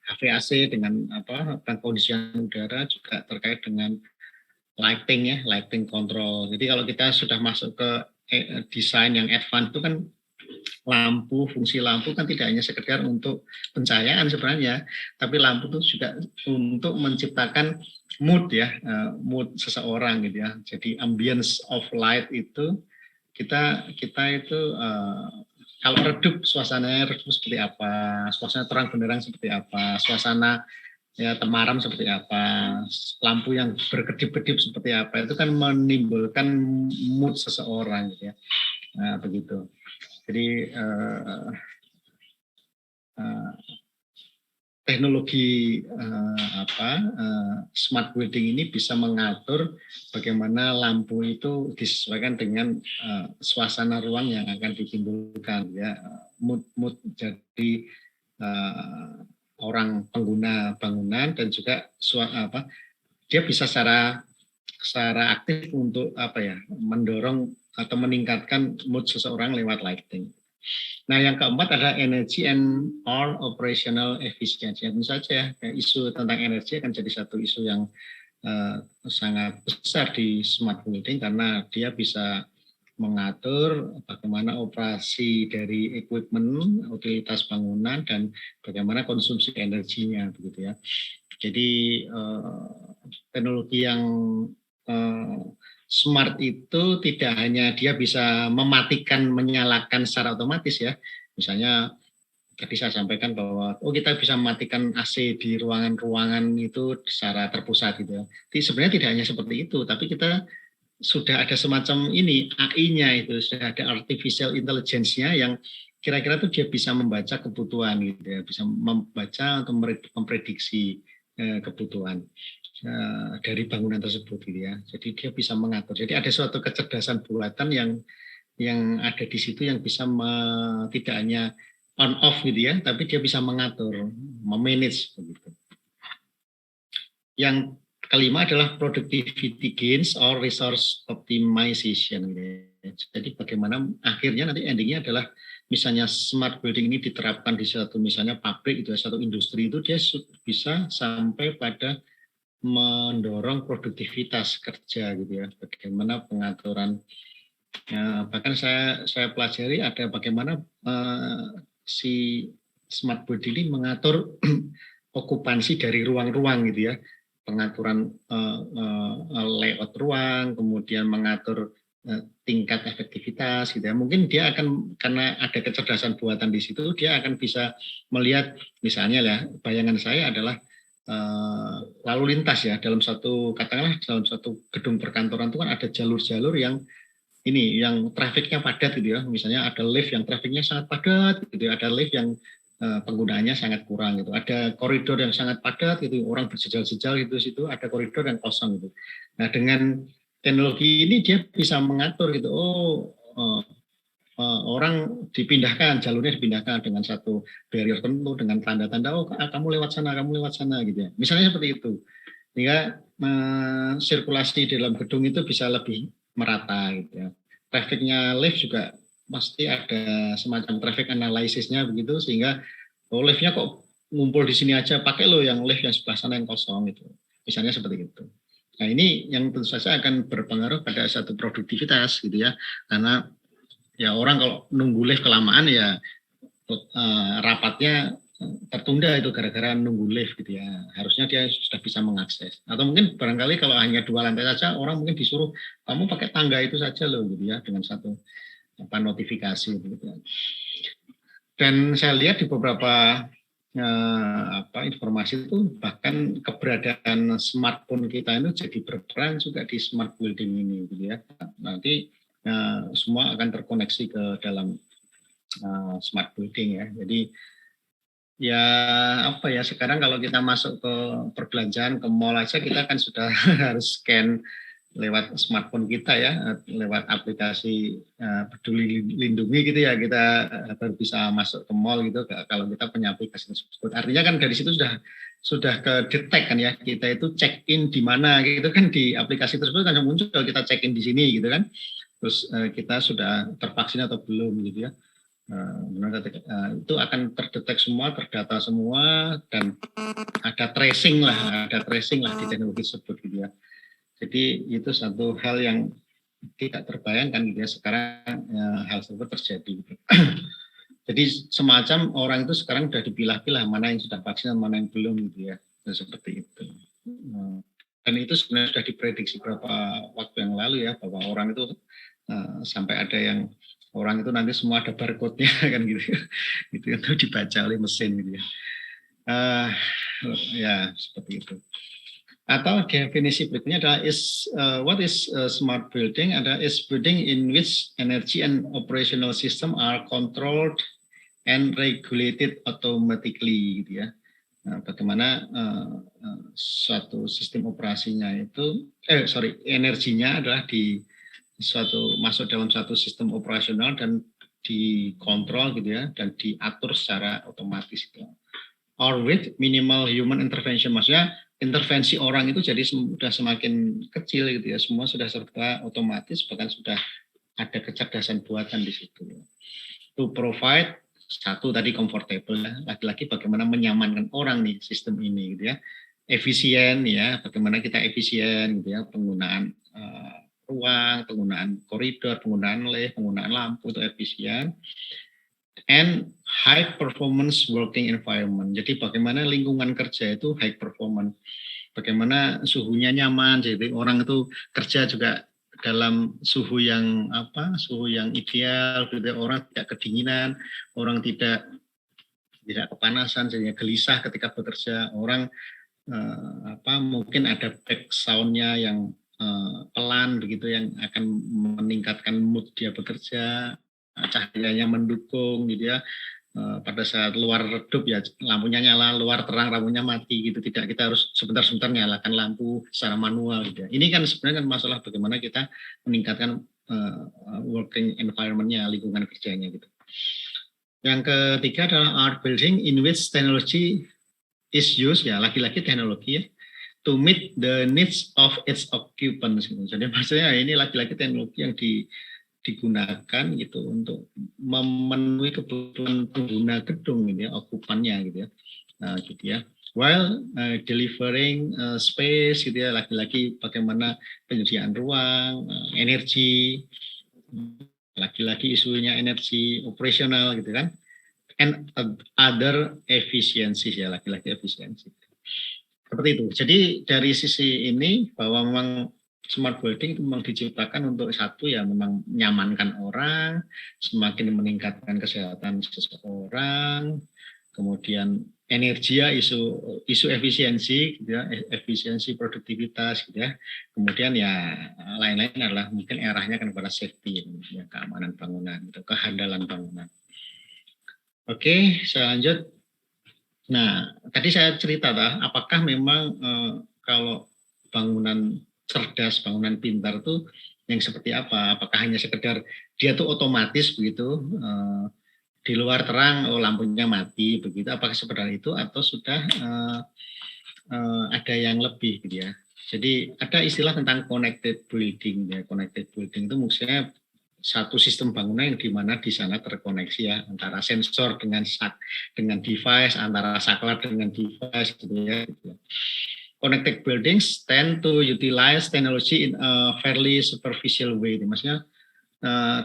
HVAC dengan pengkondisian udara, juga terkait dengan lighting ya, lighting control. Jadi kalau kita sudah masuk ke desain yang advance itu kan lampu, fungsi lampu kan tidak hanya sekedar untuk pencahayaan sebenarnya, tapi lampu itu juga untuk menciptakan mood ya, mood seseorang gitu ya. Jadi ambience of light itu kita itu kalau redup, suasananya redup seperti apa, suasana terang benderang seperti apa, suasana ya temaram seperti apa, lampu yang berkedip-kedip seperti apa, itu kan menimbulkan mood seseorang gitu ya. Nah, begitu. Jadi teknologi smart building ini bisa mengatur bagaimana lampu itu disesuaikan dengan suasana ruang yang akan ditimbulkan ya, mood jadi orang pengguna bangunan, dan juga dia bisa secara aktif untuk mendorong atau meningkatkan mood seseorang lewat lighting. Nah, yang keempat adalah energy and or operational efficiency. Tentu saja isu tentang energi akan jadi satu isu yang sangat besar di smart building, karena dia bisa mengatur bagaimana operasi dari equipment, utilitas bangunan, dan bagaimana konsumsi energinya, begitu ya. Jadi teknologi yang smart itu tidak hanya dia bisa mematikan, menyalakan secara otomatis ya. Misalnya tadi saya sampaikan bahwa kita bisa mematikan AC di ruangan-ruangan itu secara terpusat gitu ya. Jadi sebenarnya tidak hanya seperti itu, tapi kita sudah ada semacam ini AI-nya itu, sudah ada artificial intelligence-nya yang kira-kira tuh dia bisa membaca kebutuhan gitu ya, bisa membaca atau memprediksi kebutuhan dari bangunan tersebut gitu ya. Jadi dia bisa mengatur. Jadi ada suatu kecerdasan buatan yang ada di situ yang bisa tidak hanya on off gitu ya, tapi dia bisa mengatur, memanage begitu. Yang kelima adalah productivity gains or resource optimization gitu ya. Jadi bagaimana akhirnya nanti endingnya adalah misalnya smart building ini diterapkan di suatu misalnya pabrik itu, suatu industri itu dia bisa sampai pada mendorong produktivitas kerja gitu ya. Bagaimana pengaturan bahkan saya pelajari ada bagaimana si smart building ini mengatur okupansi dari ruang-ruang gitu ya, pengaturan layout ruang, kemudian mengatur tingkat efektivitas gitu ya. Mungkin dia akan, karena ada kecerdasan buatan di situ, dia akan bisa melihat misalnya ya, bayangan saya adalah lalu lintas ya dalam satu, katakanlah dalam satu gedung perkantoran itu kan ada jalur-jalur yang ini yang trafiknya padat gitu ya, misalnya ada lift yang trafiknya sangat padat gitu ya, ada lift yang penggunaannya sangat kurang gitu, ada koridor yang sangat padat gitu, orang berjejal-jejal gitu situ, ada koridor yang kosong gitu. Nah dengan teknologi ini dia bisa mengatur gitu, orang dipindahkan, jalurnya dipindahkan dengan satu barrier tertentu, dengan tanda-tanda, kamu lewat sana gitu ya, misalnya seperti itu, sehingga sirkulasi di dalam gedung itu bisa lebih merata gitu ya. Trafficnya lift juga pasti ada semacam traffic analisisnya begitu, sehingga liftnya kok ngumpul di sini aja, pakai lo yang lift yang sebelah sana yang kosong gitu, misalnya seperti itu. Nah ini yang tentu saja akan berpengaruh pada satu produktivitas gitu ya, karena ya orang kalau nunggu lift kelamaan ya rapatnya tertunda itu gara-gara nunggu lift gitu ya. Harusnya dia sudah bisa mengakses. Atau mungkin barangkali kalau hanya 2 lantai saja, orang mungkin disuruh kamu pakai tangga itu saja loh gitu ya, dengan satu notifikasi gitu ya. Dan saya lihat di beberapa informasi itu bahkan keberadaan smartphone kita itu jadi berperan juga di smart building ini gitu ya. Nanti semua akan terkoneksi ke dalam smart building ya. Jadi ya apa ya, sekarang kalau kita masuk ke perbelanjaan, ke mall aja kita kan sudah harus scan lewat smartphone kita ya, lewat aplikasi Peduli Lindungi gitu ya, kita baru bisa masuk ke mall gitu kalau kita punya aplikasi tersebut. Artinya kan dari situ sudah ke detect kan ya, kita itu check in di mana gitu kan, di aplikasi tersebut kan muncul kita check in di sini gitu kan. Terus kita sudah tervaksin atau belum gitu ya. Itu akan terdetek semua, terdata semua, dan ada tracing lah di teknologi tersebut gitu ya. Jadi itu satu hal yang tidak terbayangkan gitu ya, sekarang hal tersebut terjadi. Jadi semacam orang itu sekarang sudah dipilah-pilah mana yang sudah vaksin dan mana yang belum gitu ya, seperti itu. Dan itu sebenarnya sudah diprediksi beberapa waktu yang lalu ya, bahwa orang itu sampai ada yang orang itu nanti semua ada barcode-nya kan gitu, itu dibaca oleh mesin gitu ya. Ya seperti itu. Atau definisi berikutnya adalah what is smart building? Adalah is building in which energy and operational system are controlled and regulated automatically gitu ya. Nah, bagaimana suatu sistem operasinya itu energinya adalah masuk dalam satu sistem operasional dan dikontrol gitu ya, dan diatur secara otomatis gitu. Or with minimal human intervention, maksudnya intervensi orang itu jadi sudah semakin kecil gitu ya, semua sudah serba otomatis, bahkan sudah ada kecerdasan buatan di situ. To provide satu tadi comfortable ya, lagi-lagi bagaimana menyamankan orang nih sistem ini gitu ya, efisien ya, bagaimana kita efisien gitu ya penggunaan ruang, penggunaan koridor, penggunaan lift, penggunaan lampu itu efisien. And high performance working environment. Jadi bagaimana lingkungan kerja itu high performance. Bagaimana suhunya nyaman, jadi orang itu kerja juga dalam suhu yang suhu yang ideal, gitu. Orang tidak kedinginan, orang tidak kepanasan, sehingga gelisah ketika bekerja. Orang mungkin ada back sound-nya yang pelan begitu, yang akan meningkatkan mood dia bekerja, cahayanya mendukung gitu ya. Pada saat luar redup ya lampunya nyala, luar terang lampunya mati gitu. Tidak, kita harus sebentar-sebentar nyalakan lampu secara manual gitu ya. Ini kan sebenarnya kan masalah bagaimana kita meningkatkan working environment-nya, lingkungan kerjanya gitu. Yang ketiga adalah art building in which technology is used, ya lagi-lagi teknologi ya, to meet the needs of its occupants. Jadi maksudnya ini lagi-lagi teknologi yang digunakan gitu untuk memenuhi kebutuhan pengguna gedung gitu ya, okupannya gitu ya. Nah, gitu ya. While delivering space gitu ya, lagi-lagi bagaimana penyediaan ruang, energi, lagi-lagi isunya energi operasional gitu kan. And other efisiensi ya, lagi-lagi efisiensi. Seperti itu. Jadi dari sisi ini bahwa memang smart building memang diciptakan untuk satu ya memang menyamankan orang, semakin meningkatkan kesehatan seseorang, kemudian energi ya, isu efisiensi gitu ya, efisiensi produktivitas gitu ya. Kemudian ya lain-lain adalah mungkin arahnya kan pada safety ya, keamanan bangunan gitu, kehandalan bangunan. Oke, saya lanjut. Nah, tadi saya cerita apakah memang kalau bangunan cerdas, bangunan pintar tuh yang seperti apa? Apakah hanya sekedar dia tuh otomatis begitu, di luar terang, lampunya mati begitu? Apakah seperti itu atau sudah ada yang lebih gitu ya? Jadi ada istilah tentang connected building ya. Connected building itu maksudnya satu sistem bangunan yang di mana di sana terkoneksi ya antara sensor dengan device, antara saklar dengan device gitu ya. Connected buildings tend to utilize technology in a fairly superficial way. Maksudnya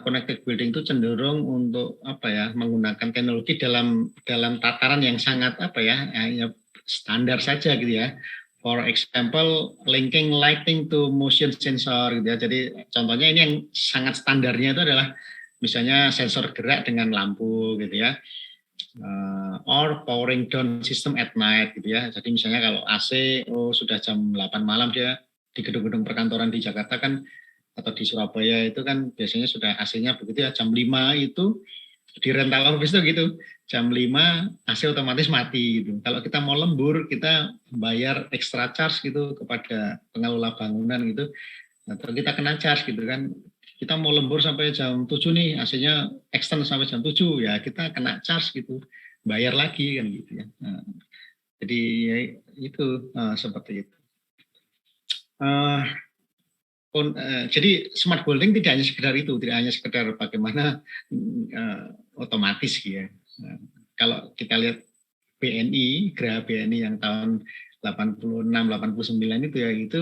connected building itu cenderung untuk menggunakan teknologi dalam tataran yang sangat standar saja gitu ya. For example, linking lighting to motion sensor gitu ya. Jadi contohnya ini yang sangat standarnya itu adalah misalnya sensor gerak dengan lampu gitu ya. Or powering down system at night gitu ya. Jadi misalnya kalau AC sudah jam 8 malam dia di gedung-gedung perkantoran di Jakarta kan atau di Surabaya itu kan biasanya sudah AC-nya begitu ya, jam 5 itu di rental office itu gitu, jam 5 AC otomatis mati gitu. Kalau kita mau lembur kita bayar extra charge gitu kepada pengelola bangunan gitu, atau kita kena charge gitu kan. Kita mau lembur sampai jam 7 nih, AC-nya extend sampai jam 7 ya kita kena charge gitu, bayar lagi kan gitu ya. Nah, jadi ya, itu seperti itu. Jadi smart building tidak hanya sekedar itu, tidak hanya sekedar bagaimana otomatis gitu ya. Kalau kita lihat BNI, Geraha BNI yang tahun 86-89 itu ya, itu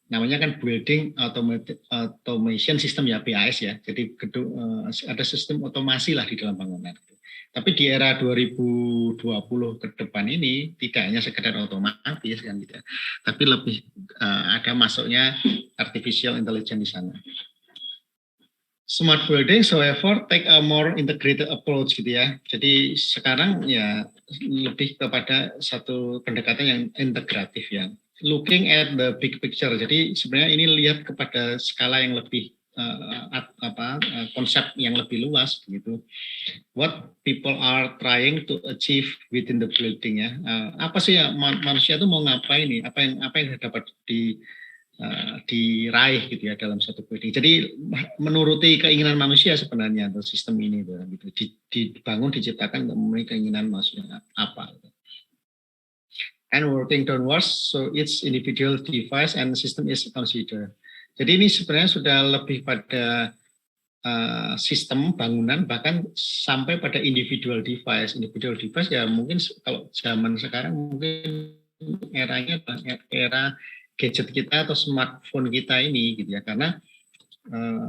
namanya kan Building Automation System ya, BAS ya. Jadi ada sistem otomasi lah di dalam bangunan. Tapi di era 2020 ke depan ini tidak hanya sekedar otomatis kan gitu, tapi lebih ada masuknya artificial intelligence di sana. Smart building, however, take a more integrated approach gitu ya. Jadi sekarang ya lebih kepada satu pendekatan yang integratif ya. Looking at the big picture. Jadi sebenarnya ini lihat kepada skala yang lebih konsep yang lebih luas begitu. What people are trying to achieve within the building ya. Apa sih ya manusia itu mau ngapain nih? Apa yang dapat diraih gitu ya dalam satu building. Jadi menuruti keinginan manusia sebenarnya atau sistem ini gitu. Dibangun, diciptakan untuk memenuhi keinginan manusia apa. Gitu. And working downwards, so each individual device and system is considered. Jadi ini sebenarnya sudah lebih pada sistem bangunan, bahkan sampai pada individual device. Individual device ya mungkin kalau zaman sekarang mungkin eranya era gadget kita atau smartphone kita ini gitu ya, karena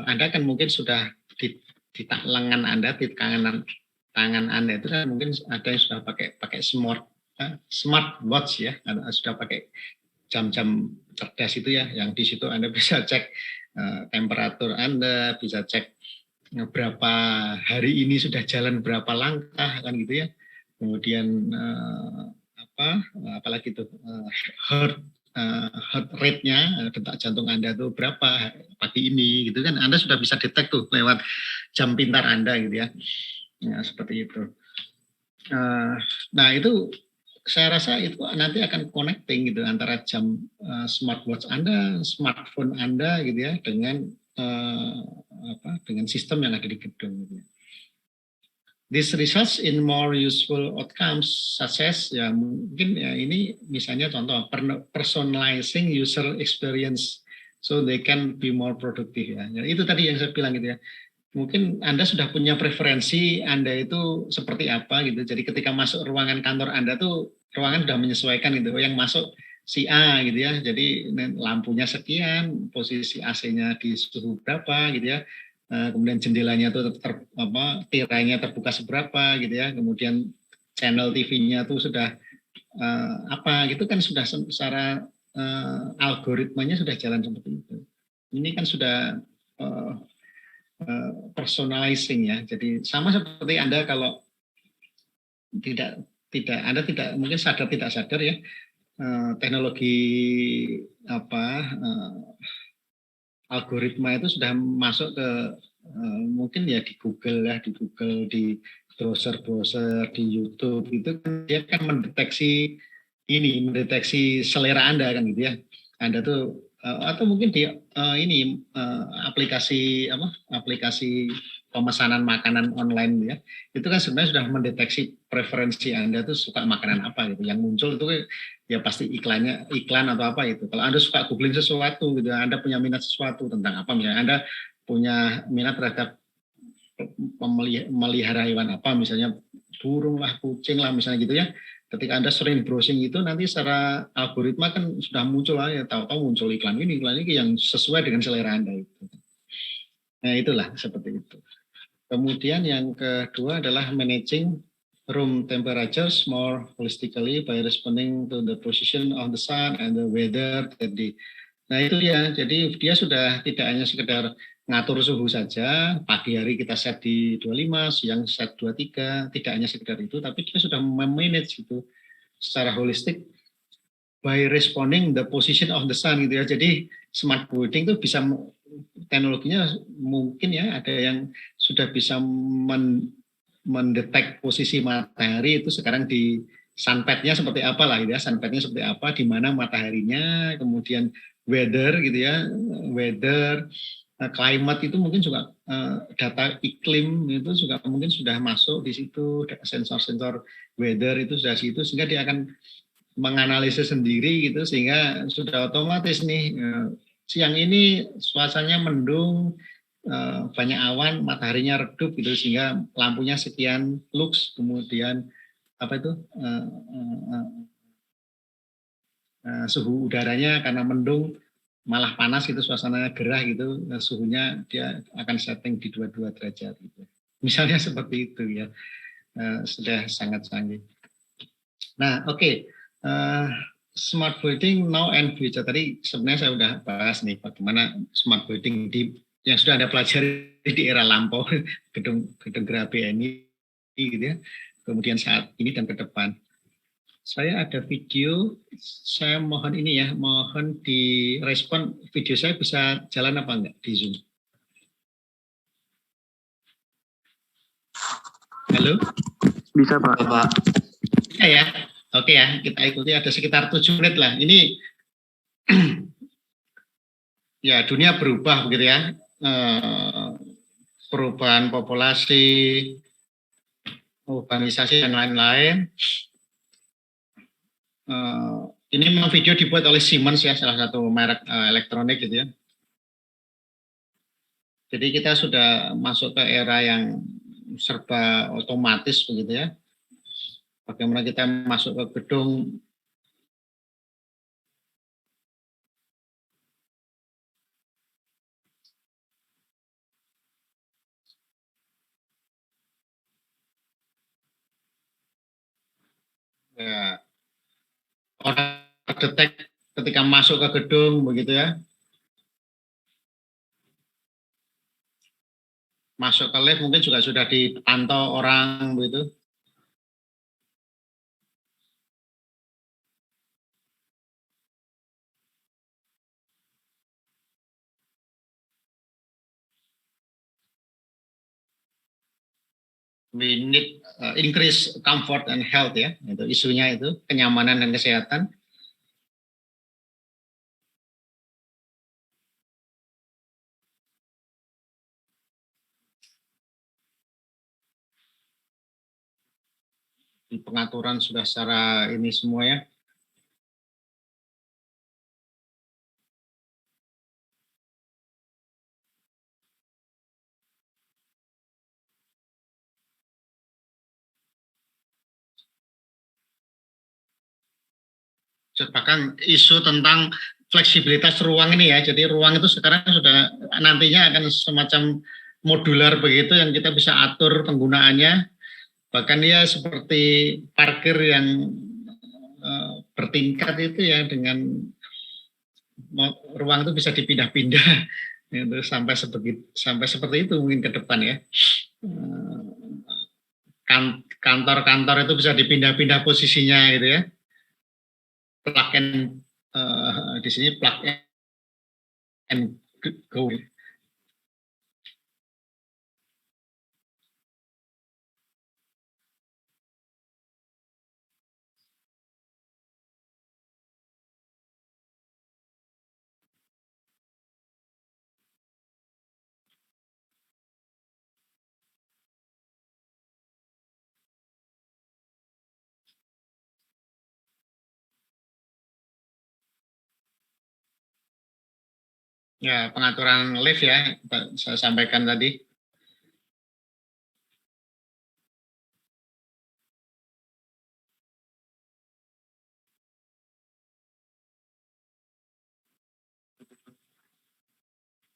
Anda kan mungkin sudah di lengan Anda, di tangan Anda itu kan mungkin ada yang sudah pakai smart watch ya, sudah pakai jam-jam cerdas itu ya, yang di situ Anda bisa cek temperatur Anda, bisa cek berapa hari ini sudah jalan berapa langkah kan gitu ya. Kemudian apalagi itu heart rate-nya, detak jantung Anda tuh berapa pagi ini gitu kan, Anda sudah bisa detek tuh lewat jam pintar Anda gitu ya. Nah, seperti itu. Nah itu saya rasa itu nanti akan connecting gitu antara jam smartwatch Anda, smartphone Anda gitu ya dengan dengan sistem yang ada di gedung gitu ya. This results in more useful outcomes such as ya mungkin ya ini misalnya contoh personalizing user experience so they can be more productive ya. Itu tadi yang saya bilang gitu ya. Mungkin Anda sudah punya preferensi Anda itu seperti apa gitu. Jadi ketika masuk ruangan kantor Anda tuh ruangan sudah menyesuaikan gitu. Yang masuk si A gitu ya. Jadi lampunya sekian, posisi AC-nya di suhu berapa gitu ya. Kemudian jendelanya tuh tirainya terbuka seberapa gitu ya. Kemudian channel TV-nya tuh sudah apa gitu kan, sudah secara algoritmanya sudah jalan seperti itu. Ini kan sudah personalizing ya. Jadi sama seperti Anda kalau tidak Anda tidak mungkin sadar tidak sadar ya, teknologi algoritma itu sudah masuk ke mungkin ya di Google ya, di browser di YouTube itu kan dia kan mendeteksi selera Anda kan gitu ya. Anda tuh atau mungkin di aplikasi pemesanan makanan online ya, itu kan sebenarnya sudah mendeteksi preferensi Anda tuh suka makanan apa gitu. Yang muncul itu ya pasti iklan atau apa itu. Kalau Anda suka googling sesuatu gitu, Anda punya minat sesuatu tentang apa, misalnya Anda punya minat terhadap memelihara hewan apa, misalnya burung lah, kucing lah misalnya gitu ya. Ketika Anda sering browsing itu nanti secara algoritma kan sudah muncul lah ya, tahu-tahu muncul iklan ini yang sesuai dengan selera Anda itu. Nah, itulah seperti itu. Kemudian yang kedua adalah managing room temperatures more holistically by responding to the position of the sun and the weather. Nah itu ya, jadi dia sudah tidak hanya sekedar ngatur suhu saja, pagi hari kita set di 25, siang set 23, tidak hanya sekedar itu, tapi dia sudah memanage itu secara holistik by responding the position of the sun gitu ya. Jadi smart building itu bisa teknologinya mungkin ya ada yang sudah bisa mendetek posisi matahari itu sekarang di sunpadnya seperti apa lah gitu ya, sunpadnya seperti apa, di mana mataharinya, kemudian weather gitu ya, climate itu mungkin juga data iklim itu juga mungkin sudah masuk di situ, sensor-sensor weather itu sudah situ, sehingga dia akan menganalisis sendiri gitu, sehingga sudah otomatis nih siang ini suasananya mendung, banyak awan, mataharinya redup gitu, sehingga lampunya sekian lux, kemudian suhu udaranya karena mendung malah panas itu, suasananya gerah gitu, suhunya dia akan setting di 22 derajat gitu. Misalnya seperti itu ya, sudah sangat canggih. Nah oke. Smart building now and future, tadi sebenarnya saya sudah bahas nih bagaimana smart building yang sudah Anda pelajari di era lampau, gedung Geraha BNI gitu ya, kemudian saat ini dan ke depan. Saya ada video, saya mohon ini ya, mohon direspon, video saya bisa jalan apa enggak di Zoom? Halo? Bisa Pak. Ya. Oke ya, kita ikuti, ada sekitar 7 menit lah. Ini ya dunia berubah begitu ya. Perubahan populasi, urbanisasi dan lain-lain. Ini memang video dibuat oleh Siemens ya, salah satu merek elektronik gitu ya. Jadi kita sudah masuk ke era yang serba otomatis begitu ya. Bagaimana kita masuk ke gedung, Ya, orang terdetek ketika masuk ke gedung begitu ya. Masuk ke lift mungkin juga sudah dipantau orang begitu. We need increase comfort and health ya, itu isunya itu kenyamanan dan kesehatan. Pengaturan sudah secara ini semua ya. Bahkan isu tentang fleksibilitas ruang ini ya. Jadi ruang itu sekarang sudah nantinya akan semacam modular begitu yang kita bisa atur penggunaannya. Bahkan ya seperti parkir yang bertingkat itu ya, dengan ruang itu bisa dipindah-pindah itu sampai seperti itu mungkin ke depan ya. Kantor-kantor itu bisa dipindah-pindah posisinya gitu ya. Plug and di sini plug and go. Ya, pengaturan lift ya, saya sampaikan tadi.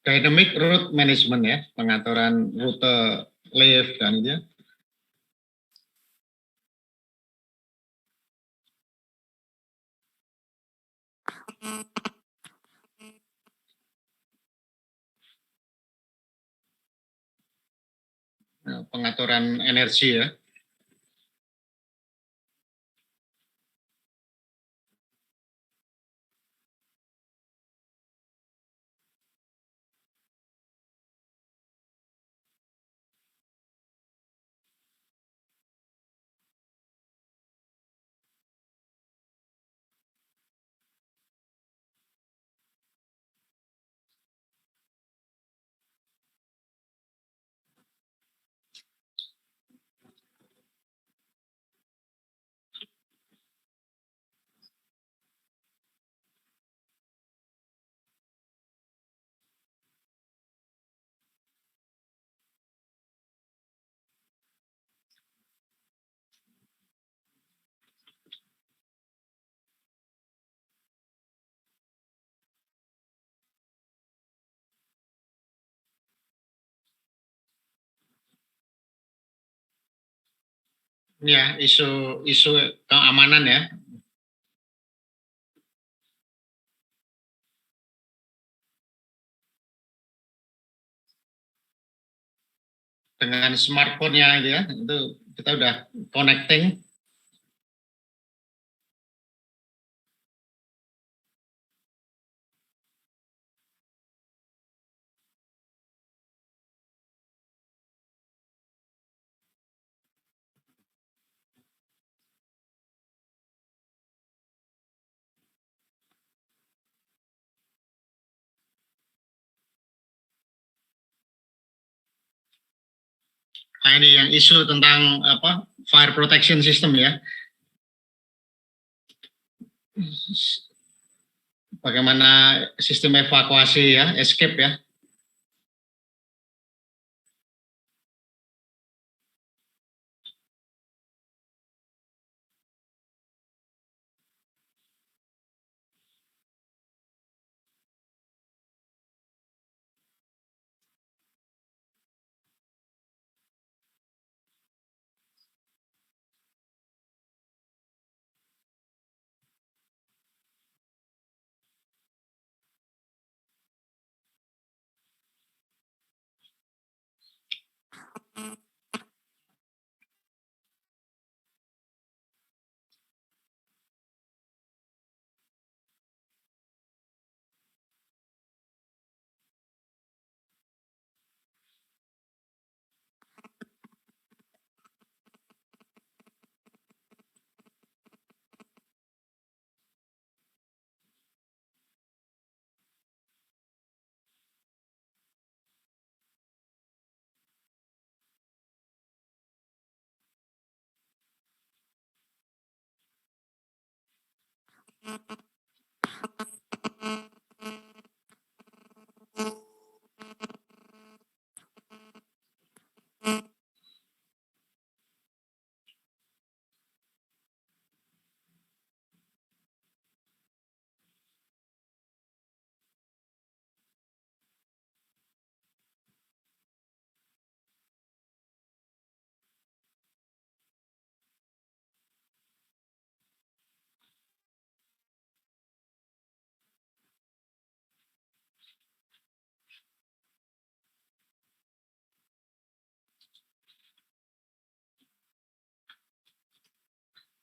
Dynamic route management ya, pengaturan rute lift dan itu ya. Pengaturan energi ya. Ya, isu keamanan ya. Dengan smartphone-nya gitu ya, itu kita udah connecting. Nah, ini yang isu tentang apa, fire protection system ya. Bagaimana sistem evakuasi ya, escape ya.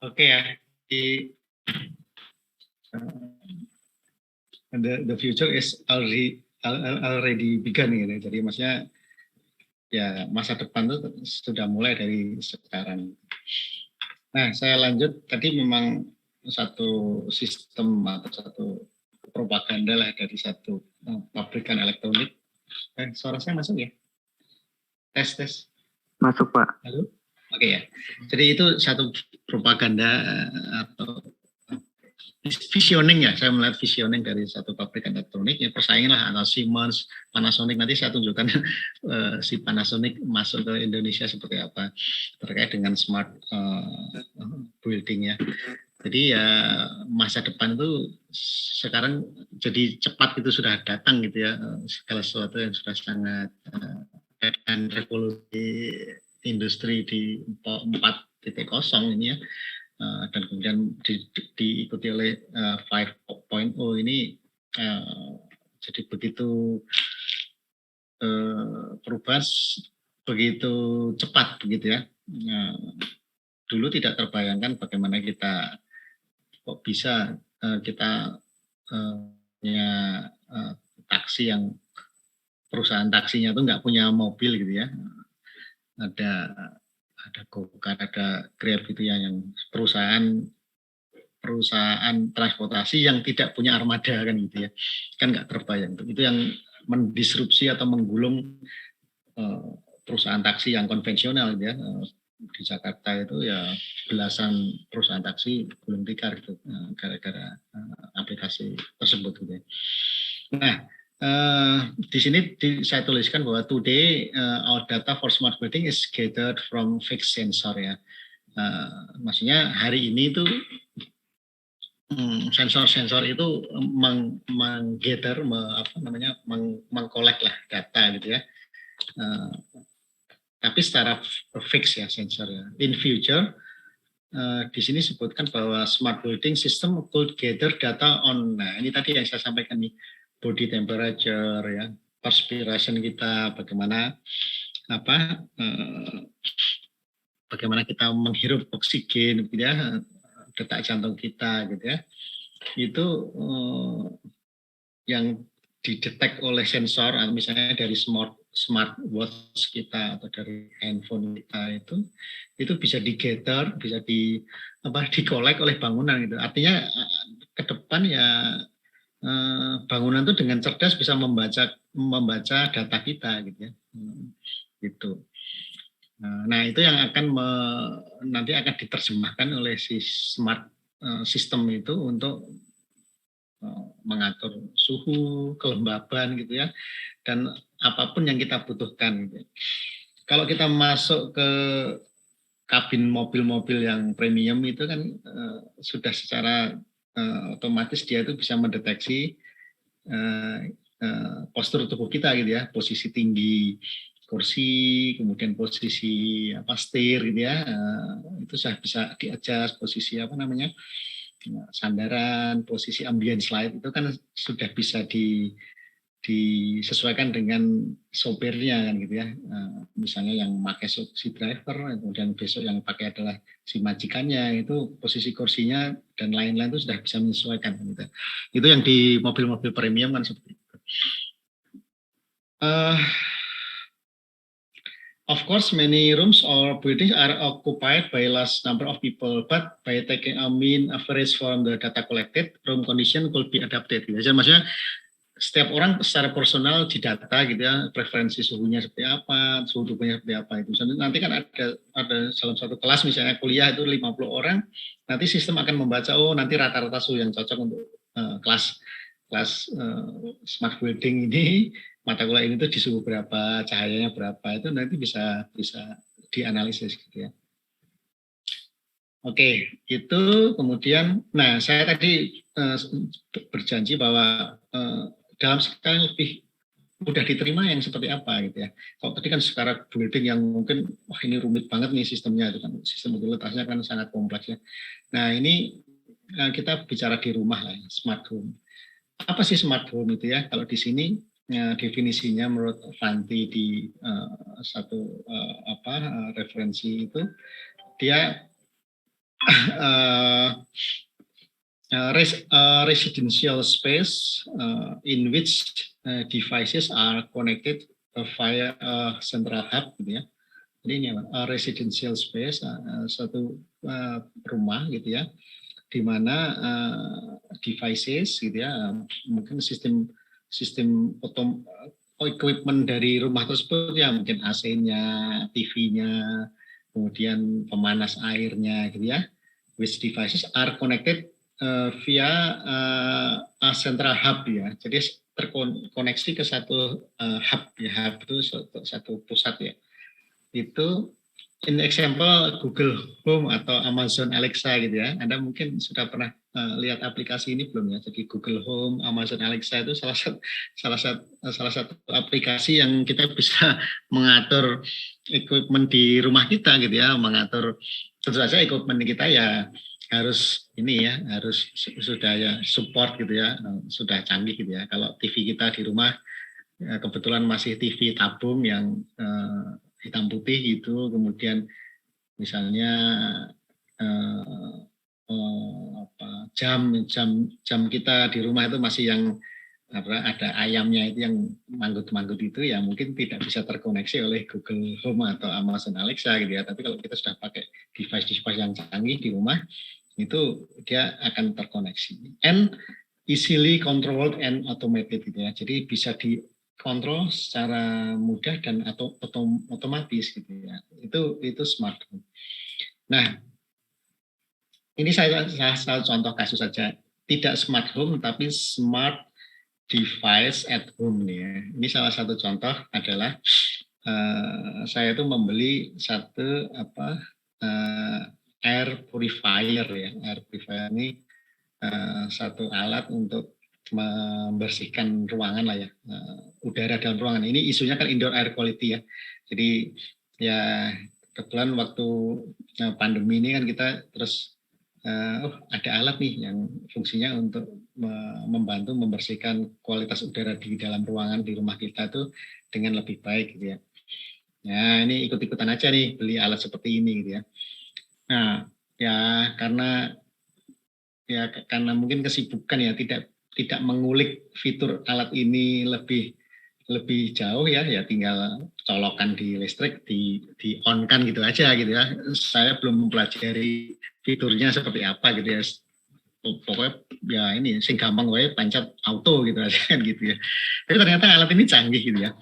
Oke ya, the future is already begun gitu. Jadi maksudnya ya masa depan itu sudah mulai dari sekarang. Nah, saya lanjut tadi memang satu sistem atau satu propaganda lah dari satu pabrikan elektronik. Suara saya masuk ya? Tes. Masuk, Pak. Halo? Oke ya. Jadi itu satu propaganda atau visioning ya, saya melihat visioning dari satu pabrikan elektronik, ya persaingan lah antara Siemens, Panasonic. Nanti saya tunjukkan si Panasonic masuk ke Indonesia seperti apa terkait dengan smart building ya. Jadi ya masa depan itu sekarang jadi cepat, itu sudah datang gitu ya, segala sesuatu yang sudah sangat dan revolusi industri di 4.0 ini ya. Dan kemudian diikuti oleh 5.0 ini jadi begitu perubahan begitu cepat begitu ya. Dulu tidak terbayangkan bagaimana kita kok bisa kita punya taksi yang perusahaan taksinya itu nggak punya mobil gitu ya. Ada Gokar, ada Grab gitu ya, yang perusahaan transportasi yang tidak punya armada kan gitu ya, kan nggak terbayang. Itu yang mendisrupsi atau menggulung perusahaan taksi yang konvensional gitu ya. Di Jakarta itu ya belasan perusahaan taksi gulung tikar gitu gara-gara aplikasi tersebut gitu ya. Nah, di sini saya tuliskan bahwa today our data for smart building is gathered from fixed sensor ya. Maksudnya hari ini itu sensor-sensor itu menggather, mengkolek lah data gitu ya. Tapi secara fix ya sensor ya. In future, di sini sebutkan bahwa smart building system could gather data on, nah ini tadi yang saya sampaikan nih, body temperature ya, perspiration kita, bagaimana bagaimana kita menghirup oksigen gitu ya, detak jantung kita gitu ya, itu yang didetek oleh sensor, misalnya dari smartwatch kita atau dari handphone kita, itu bisa digather, bisa dikolek oleh bangunan gitu. Artinya ke depan ya bangunan itu dengan cerdas bisa membaca data kita gitu ya. Gitu. Nah, itu yang nanti akan diterjemahkan oleh si smart system itu untuk mengatur suhu, kelembaban gitu ya, dan apapun yang kita butuhkan gitu. Kalau kita masuk ke kabin mobil-mobil yang premium itu kan sudah secara otomatis dia itu bisa mendeteksi postur tubuh kita gitu ya, posisi tinggi kursi, kemudian posisi setir gitu ya, itu sudah bisa di-adjust posisi sandaran, posisi ambient slide itu kan sudah bisa disesuaikan dengan sopirnya kan gitu ya. Misalnya yang pakai si driver, kemudian besok yang pakai adalah si majikannya, itu posisi kursinya dan lain-lain itu sudah bisa menyesuaikan gitu. Itu yang di mobil-mobil premium kan seperti itu. Of course, many rooms or buildings are occupied by less number of people, but by taking a mean average from the data collected, room condition could be adapted. Jadi maksudnya setiap orang secara personal didata gitu ya, preferensi suhunya seperti apa, suhu tubuhnya seperti apa itu. Nanti kan ada dalam satu kelas misalnya kuliah itu 50 orang, nanti sistem akan membaca nanti rata-rata suhu yang cocok untuk kelas smart building ini, mata kuliah ini tuh di suhu berapa, cahayanya berapa, itu nanti bisa dianalisis gitu ya. Oke, itu kemudian, nah saya tadi berjanji bahwa dalam skala lebih mudah diterima yang seperti apa gitu ya. Kalau tadi kan sekarang building yang mungkin wah ini rumit banget nih sistemnya, itu kan sistem utilitasnya kan sangat kompleks ya. Nah ini kita bicara di rumah lah, smart home. Apa sih smart home itu ya? Kalau di sini definisinya menurut Fanti di satu referensi itu, dia residential space in which devices are connected via central hub, gitu ya. Jadi ini residential space, satu rumah gitu ya, di mana devices gitu ya, mungkin sistem equipment dari rumah tersebut ya, mungkin AC-nya, TV-nya, kemudian pemanas airnya gitu ya, which devices are connected via a central hub ya. Jadi terkoneksi ke satu hub ya, hub itu satu pusat ya. Itu in example Google Home atau Amazon Alexa gitu ya. Anda mungkin sudah pernah lihat aplikasi ini belum ya? Jadi Google Home, Amazon Alexa itu salah satu aplikasi yang kita bisa mengatur equipment di rumah kita gitu ya, mengatur tentu saja equipment kita ya harus ini ya, harus sudah ya support gitu ya, sudah canggih gitu ya. Kalau TV kita di rumah kebetulan masih TV tabung yang hitam putih gitu, kemudian misalnya jam kita di rumah itu masih yang ada ayamnya itu yang manggut-manggut itu ya mungkin tidak bisa terkoneksi oleh Google Home atau Amazon Alexa gitu ya. Tapi kalau kita sudah pakai device yang canggih di rumah itu dia akan terkoneksi and easily controlled and automated gitu ya. Jadi bisa dikontrol secara mudah dan atau otomatis gitu ya. Itu smart home. Nah, ini saya contoh kasus saja. Tidak smart home tapi smart device at home nih ya. Ini salah satu contoh adalah saya tuh membeli satu air purifier ya. Air purifier ini satu alat untuk membersihkan ruangan lah ya, udara dalam ruangan. Ini isunya kan indoor air quality ya. Jadi ya kebetulan waktu pandemi ini kan kita terus ada alat nih yang fungsinya untuk membantu membersihkan kualitas udara di dalam ruangan di rumah kita tuh dengan lebih baik gitu ya. Ya ini ikut-ikutan aja nih beli alat seperti ini gitu ya. Nah ya karena mungkin kesibukan ya tidak mengulik fitur alat ini lebih jauh ya tinggal colokan di listrik di on kan gitu aja gitu ya. Saya belum mempelajari fiturnya seperti apa gitu ya. Pokoknya ya ini sing gampang gue pencet auto gitu aja kan gitu ya. Tapi ternyata alat ini canggih gitu ya.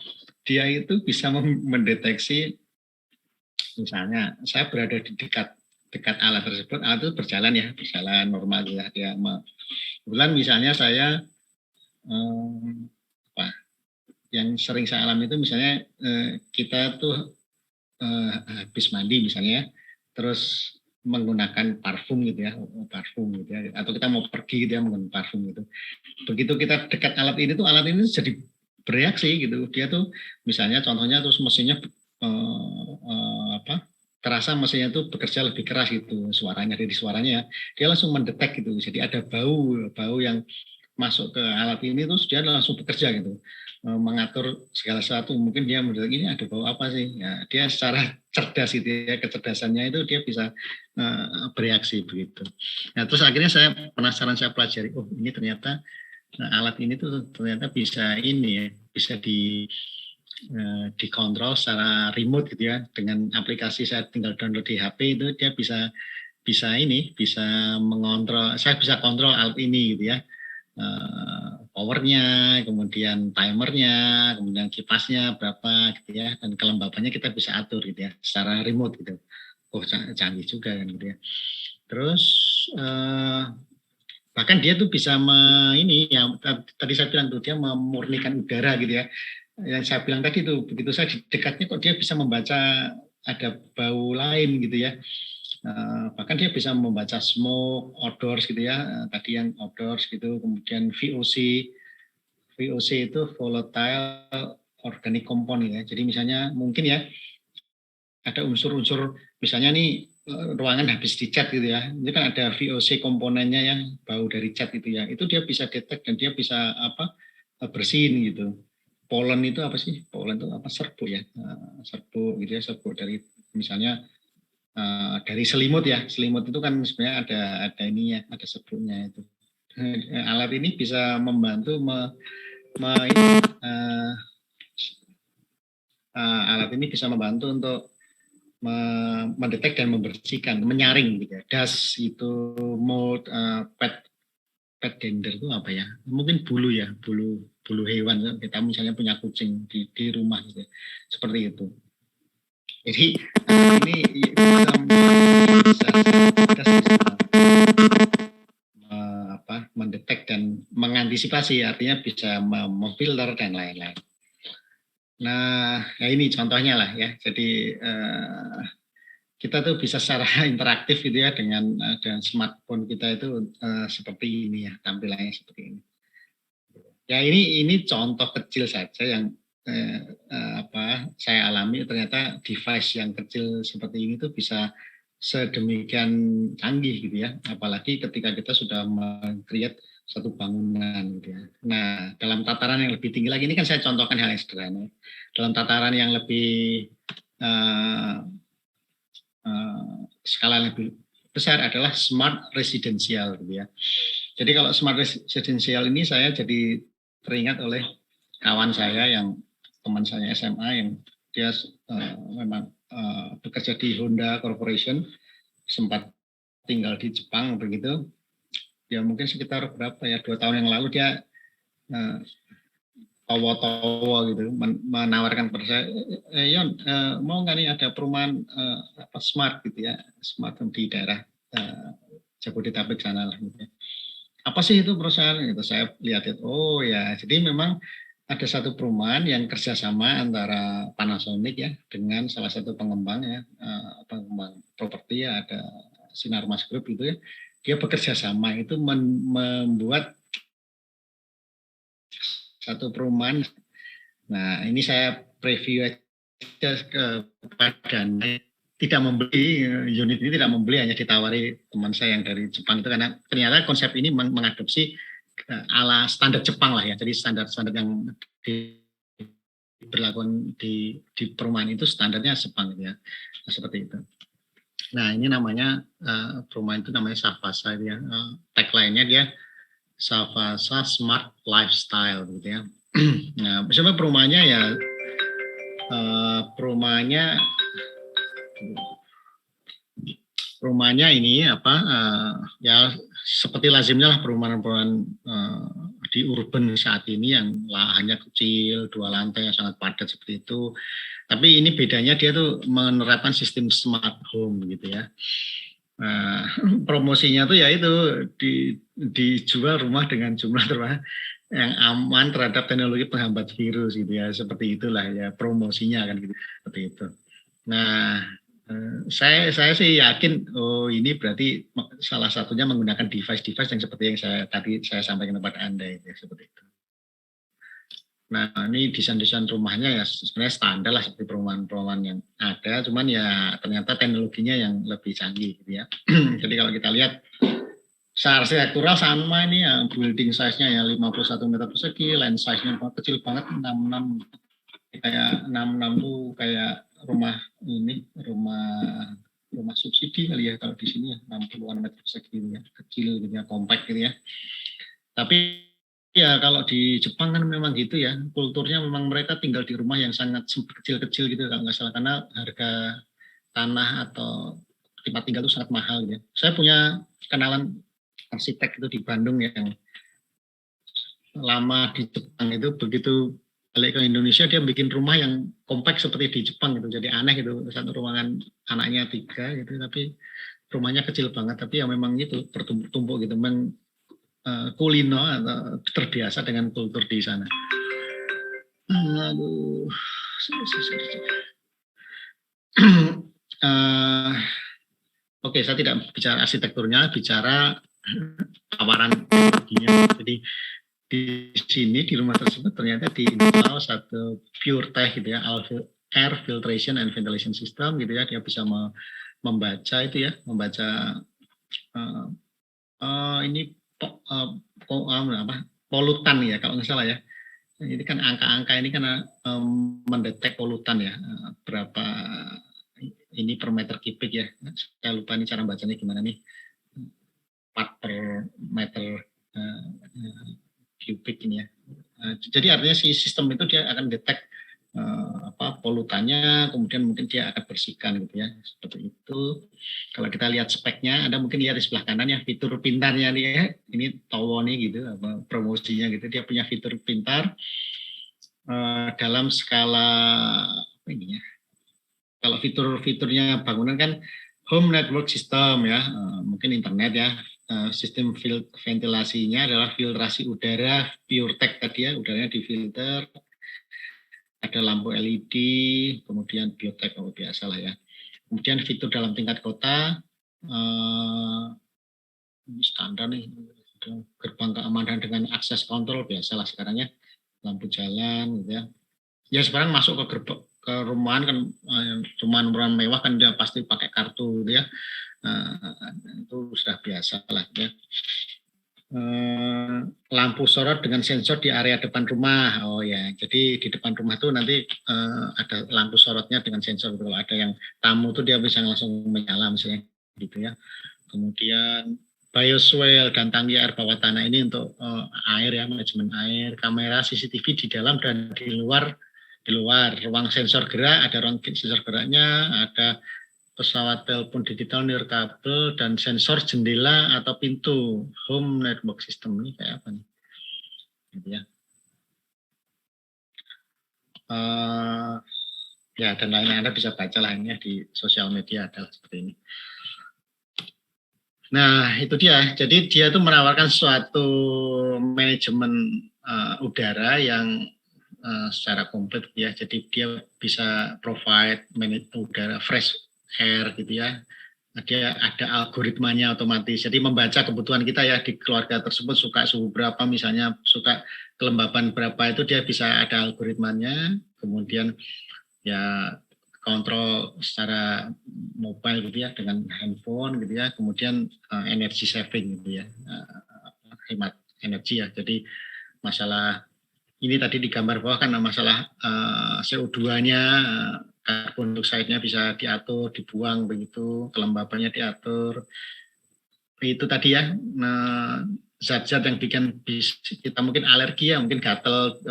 Dia itu bisa mendeteksi misalnya saya berada di dekat alat tersebut, alat itu berjalan normal ya. Dia kebetulan misalnya saya yang sering saya alami itu misalnya kita tuh habis mandi misalnya, terus menggunakan parfum gitu ya, atau kita mau pergi gitu ya menggunakan parfum gitu. Begitu kita dekat alat ini jadi bereaksi gitu. Dia tuh misalnya contohnya terus mesinnya terasa mesinnya tuh bekerja lebih keras gitu, dari suaranya ya. Dia langsung mendetek gitu. Jadi ada bau yang masuk ke alat ini terus dia langsung bekerja gitu, mengatur segala sesuatu. Mungkin dia mendetek ini ada bau apa sih ya, dia secara cerdas gitu ya, kecerdasannya itu dia bisa bereaksi begitu. Nah terus akhirnya saya penasaran, saya pelajari, oh ini ternyata alat ini tuh ternyata bisa dikontrol secara remote gitu ya, dengan aplikasi saya tinggal download di HP itu dia bisa mengontrol, saya bisa kontrol alat ini gitu ya, powernya, kemudian timernya, kemudian kipasnya berapa gitu ya, dan kelembabannya kita bisa atur gitu ya secara remote gitu. Oh canggih juga kan gitu ya. Terus bahkan dia tuh bisa tadi saya bilang tuh dia memurnikan udara gitu ya. Yang saya bilang tadi tuh begitu saya di dekatnya kok dia bisa membaca ada bau lain gitu ya. Bahkan dia bisa membaca smoke, odors gitu ya, tadi yang odors gitu, kemudian VOC itu volatile organic compound ya. Jadi misalnya mungkin ya ada unsur-unsur, misalnya nih ruangan habis dicat gitu ya, ini kan ada VOC komponennya yang bau dari cat itu ya, itu dia bisa detect dan dia bisa bersihin gitu. Polen itu apa sih? Polen itu apa? Serbuk ya, serbuk gitu ya, serbuk dari misalnya dari selimut ya. Selimut itu kan sebenarnya ada ininya, ada sebutnya itu. Alat ini bisa membantu alat ini bisa membantu untuk mendetek dan membersihkan, menyaring gitu ya. Das itu mold, pet dander itu apa ya? Mungkin bulu ya, bulu hewan. Kita misalnya punya kucing di rumah gitu ya. Seperti itu. Jadi ini bisa mendetek dan mengantisipasi, artinya bisa memfilter dan lain-lain. Nah, ya ini contohnya lah ya. Jadi kita tuh bisa secara interaktif gitu ya dengan smartphone kita itu seperti ini ya, tampilannya seperti ini. Ya ini contoh kecil saja yang saya alami, ternyata device yang kecil seperti ini tuh bisa sedemikian canggih gitu ya, apalagi ketika kita sudah meng-create satu bangunan gitu ya. Nah, dalam tataran yang lebih tinggi lagi, ini kan saya contohkan hal yang sederhana. Dalam tataran yang lebih skala lebih besar adalah smart residential gitu ya. Jadi kalau smart residential ini saya jadi teringat oleh kawan saya yang teman saya SMA yang dia memang bekerja di Honda Corporation, sempat tinggal di Jepang begitu. Ya mungkin sekitar berapa ya, 2 tahun yang lalu dia towo-towo gitu menawarkan kepada saya, Yon, mau nggak nih ada perumahan smart gitu ya, smart di daerah Jabodetabek sana lah gitu ya. Apa sih itu perusahaan gitu? Saya lihat, oh ya, jadi memang ada satu perumahan yang kerjasama antara Panasonic ya dengan salah satu pengembang ya, pengembang properti ya, ada Sinarmas Group itu ya. Dia bekerja sama itu membuat satu perumahan. Nah, ini saya preview aja kepada tidak membeli unit ini, tidak membeli, hanya ditawari teman saya yang dari Jepang itu, karena ternyata konsep ini mengadopsi ala standar Jepang lah ya. Jadi standar yang diberlakukan di perumahan itu standarnya Jepang gitu ya. Nah, seperti itu. Nah, ini namanya perumahan itu namanya Savasa ya. Tagline-nya dia Savasa Smart Lifestyle gitu ya. Nah, sebenarnya perumahannya ini ya seperti lazimnya lah perumahan-perumahan di urban saat ini yang lahannya kecil, 2 lantai yang sangat padat seperti itu. Tapi ini bedanya dia tuh menerapkan sistem smart home gitu ya. Promosinya tuh ya itu dijual rumah dengan jumlah rumah yang aman terhadap teknologi penghambat virus gitu ya, seperti itulah ya promosinya kan gitu, seperti itu. Nah, saya sih yakin ini berarti salah satunya menggunakan device yang seperti yang tadi saya sampaikan kepada Anda itu ya, seperti itu. Nah, ini desain rumahnya ya sebenarnya standar lah seperti perumahan-perumahan yang ada, cuman ya ternyata teknologinya yang lebih canggih gitu ya. Jadi kalau kita lihat secara arsitektural sama ini ya, building size-nya ya 51 meter persegi, land size-nya kecil banget, 66 kayak 66 tuh kayak rumah subsidi kali ya kalau di sini ya, 60-an meter persegi gitu ya, kecil gitu ya, kompak gitu ya. Tapi ya kalau di Jepang kan memang gitu ya, kulturnya memang mereka tinggal di rumah yang sangat kecil-kecil gitu kalau nggak salah, karena harga tanah atau tempat tinggal itu sangat mahal gitu ya. Saya punya kenalan arsitek itu di Bandung yang lama di Jepang, itu begitu balik ke Indonesia dia bikin rumah yang kompak seperti di Jepang gitu. Jadi aneh gitu, satu ruangan anaknya 3 gitu, tapi rumahnya kecil banget, tapi ya memang itu bertumpuk-tumpuk gitu, memang kulino atau terbiasa dengan kultur di sana. Aduh, Oke, saya tidak bicara arsitekturnya, bicara tawaran teknologinya. Jadi di sini di rumah tersebut ternyata diinstal satu PureTech gitu ya, air filtration and ventilation system gitu ya. Dia bisa membaca itu ya, membaca ini polutan ya kalau nggak salah ya. Ini kan angka-angka ini kan mendetek polutan ya, berapa ini per meter kubik ya. Saya lupa nih cara bacanya gimana nih. Part per meter kubik ini ya. Jadi artinya si sistem itu dia akan detect polutannya, kemudian mungkin dia akan bersihkan gitu ya, seperti itu. Kalau kita lihat speknya, Anda mungkin lihat di sebelah kanan ya, fitur pintarnya nih ya, ini Towo nih gitu, promosinya gitu, dia punya fitur pintar dalam skala apa ini ya. Kalau fitur-fiturnya bangunan kan home network system ya, mungkin internet ya. Sistem ventilasinya adalah filtrasi udara, PureTech tadi ya, udaranya difilter. Ada lampu LED, kemudian biotek kalau biasa lah ya. Kemudian fitur dalam tingkat kota, standar nih, gerbang keamanan dengan akses kontrol biasalah sekarang ya, lampu jalan gitu ya. Ya sekarang masuk ke rumahan kan, rumahan mewah kan dia pasti pakai kartu gitu ya. Itu sudah biasa lah ya. Lampu sorot dengan sensor di area depan rumah. Oh ya, jadi di depan rumah tuh nanti ada lampu sorotnya dengan sensor. Kalau ada yang tamu tuh dia bisa langsung menyala misalnya gitu ya. Kemudian bioswale dan tangki air bawah tanah ini untuk air ya, manajemen air, kamera CCTV di dalam dan di luar ruang sensor gerak, ada ruang sensor geraknya, ada pesawat telepon digital nirkabel dan sensor jendela atau pintu. Home network system ini kayak apa nih? Gitu ya. Ya dan lainnya Anda bisa baca lainnya di sosial media adalah seperti ini. Nah itu dia. Jadi dia itu menawarkan suatu manajemen udara yang secara komplit ya. Jadi dia bisa provide udara fresh air gitu ya. Dia ada algoritmanya otomatis. Jadi membaca kebutuhan kita ya di keluarga tersebut suka suhu berapa misalnya, suka kelembapan berapa itu dia bisa ada algoritmanya. Kemudian ya kontrol secara mobile gitu ya dengan handphone gitu ya. Kemudian energi saving gitu ya, hemat energi ya. Jadi masalah ini tadi di gambar bawah kan masalah CO2-nya, karbon dioksida bisa diatur, dibuang begitu, kelembabannya diatur. Itu tadi ya, zat-zat yang bikin kita mungkin alergi ya, mungkin gatel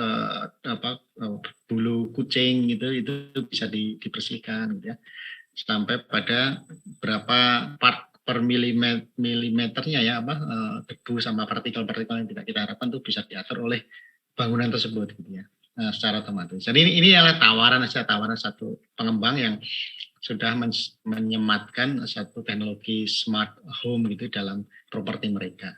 bulu kucing gitu, itu bisa dibersihkan gitu ya. Sampai pada berapa part per milimeternya ya debu sama partikel-partikel yang tidak kita harapkan itu bisa diatur oleh bangunan tersebut gitu ya, secara otomatis. Jadi ini adalah tawaran satu pengembang yang sudah menyematkan satu teknologi smart home gitu dalam properti mereka.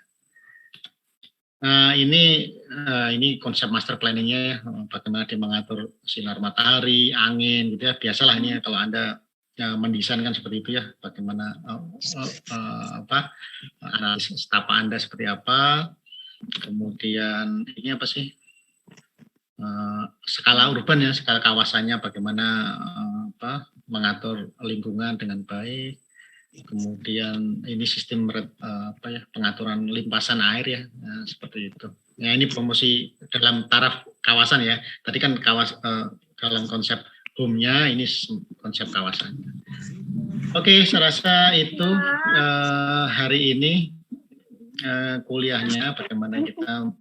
Ini konsep master planningnya ya, bagaimana dia mengatur sinar matahari, angin gitu ya. Biasalah ini ya, kalau Anda mendesain kan seperti itu ya, bagaimana analisis tapa Anda seperti apa. Kemudian ini apa sih? Skala urban ya, skala kawasannya bagaimana mengatur lingkungan dengan baik. Kemudian ini sistem pengaturan limpasan air ya, seperti itu. Ya ini promosi dalam taraf kawasan ya. Tadi kan dalam konsep home-nya, ini konsep kawasannya. Oke, saya rasa itu hari ini kuliahnya bagaimana kita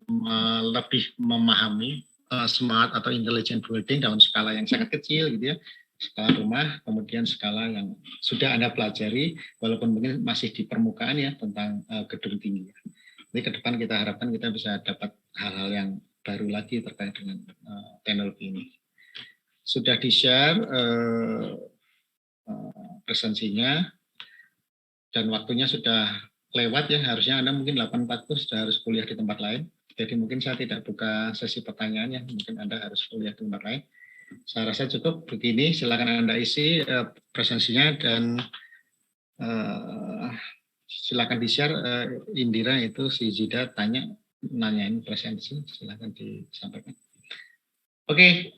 lebih memahami smart atau intelligent building dalam skala yang sangat kecil gitu ya, skala rumah, kemudian skala yang sudah Anda pelajari walaupun mungkin masih di permukaan ya tentang gedung tinggi. Jadi ke depan kita harapkan kita bisa dapat hal-hal yang baru lagi terkait dengan teknologi ini. Sudah di-share presensinya dan waktunya sudah lewat ya, harusnya Anda mungkin 8.40 sudah harus kuliah di tempat lain. Jadi mungkin saya tidak buka sesi pertanyaan ya, mungkin Anda harus kuliah di tempat lain. Saya rasa cukup begini, silakan Anda isi presensinya dan silakan di-share. Indira itu si Zida nanyain presensi, silakan disampaikan. Oke,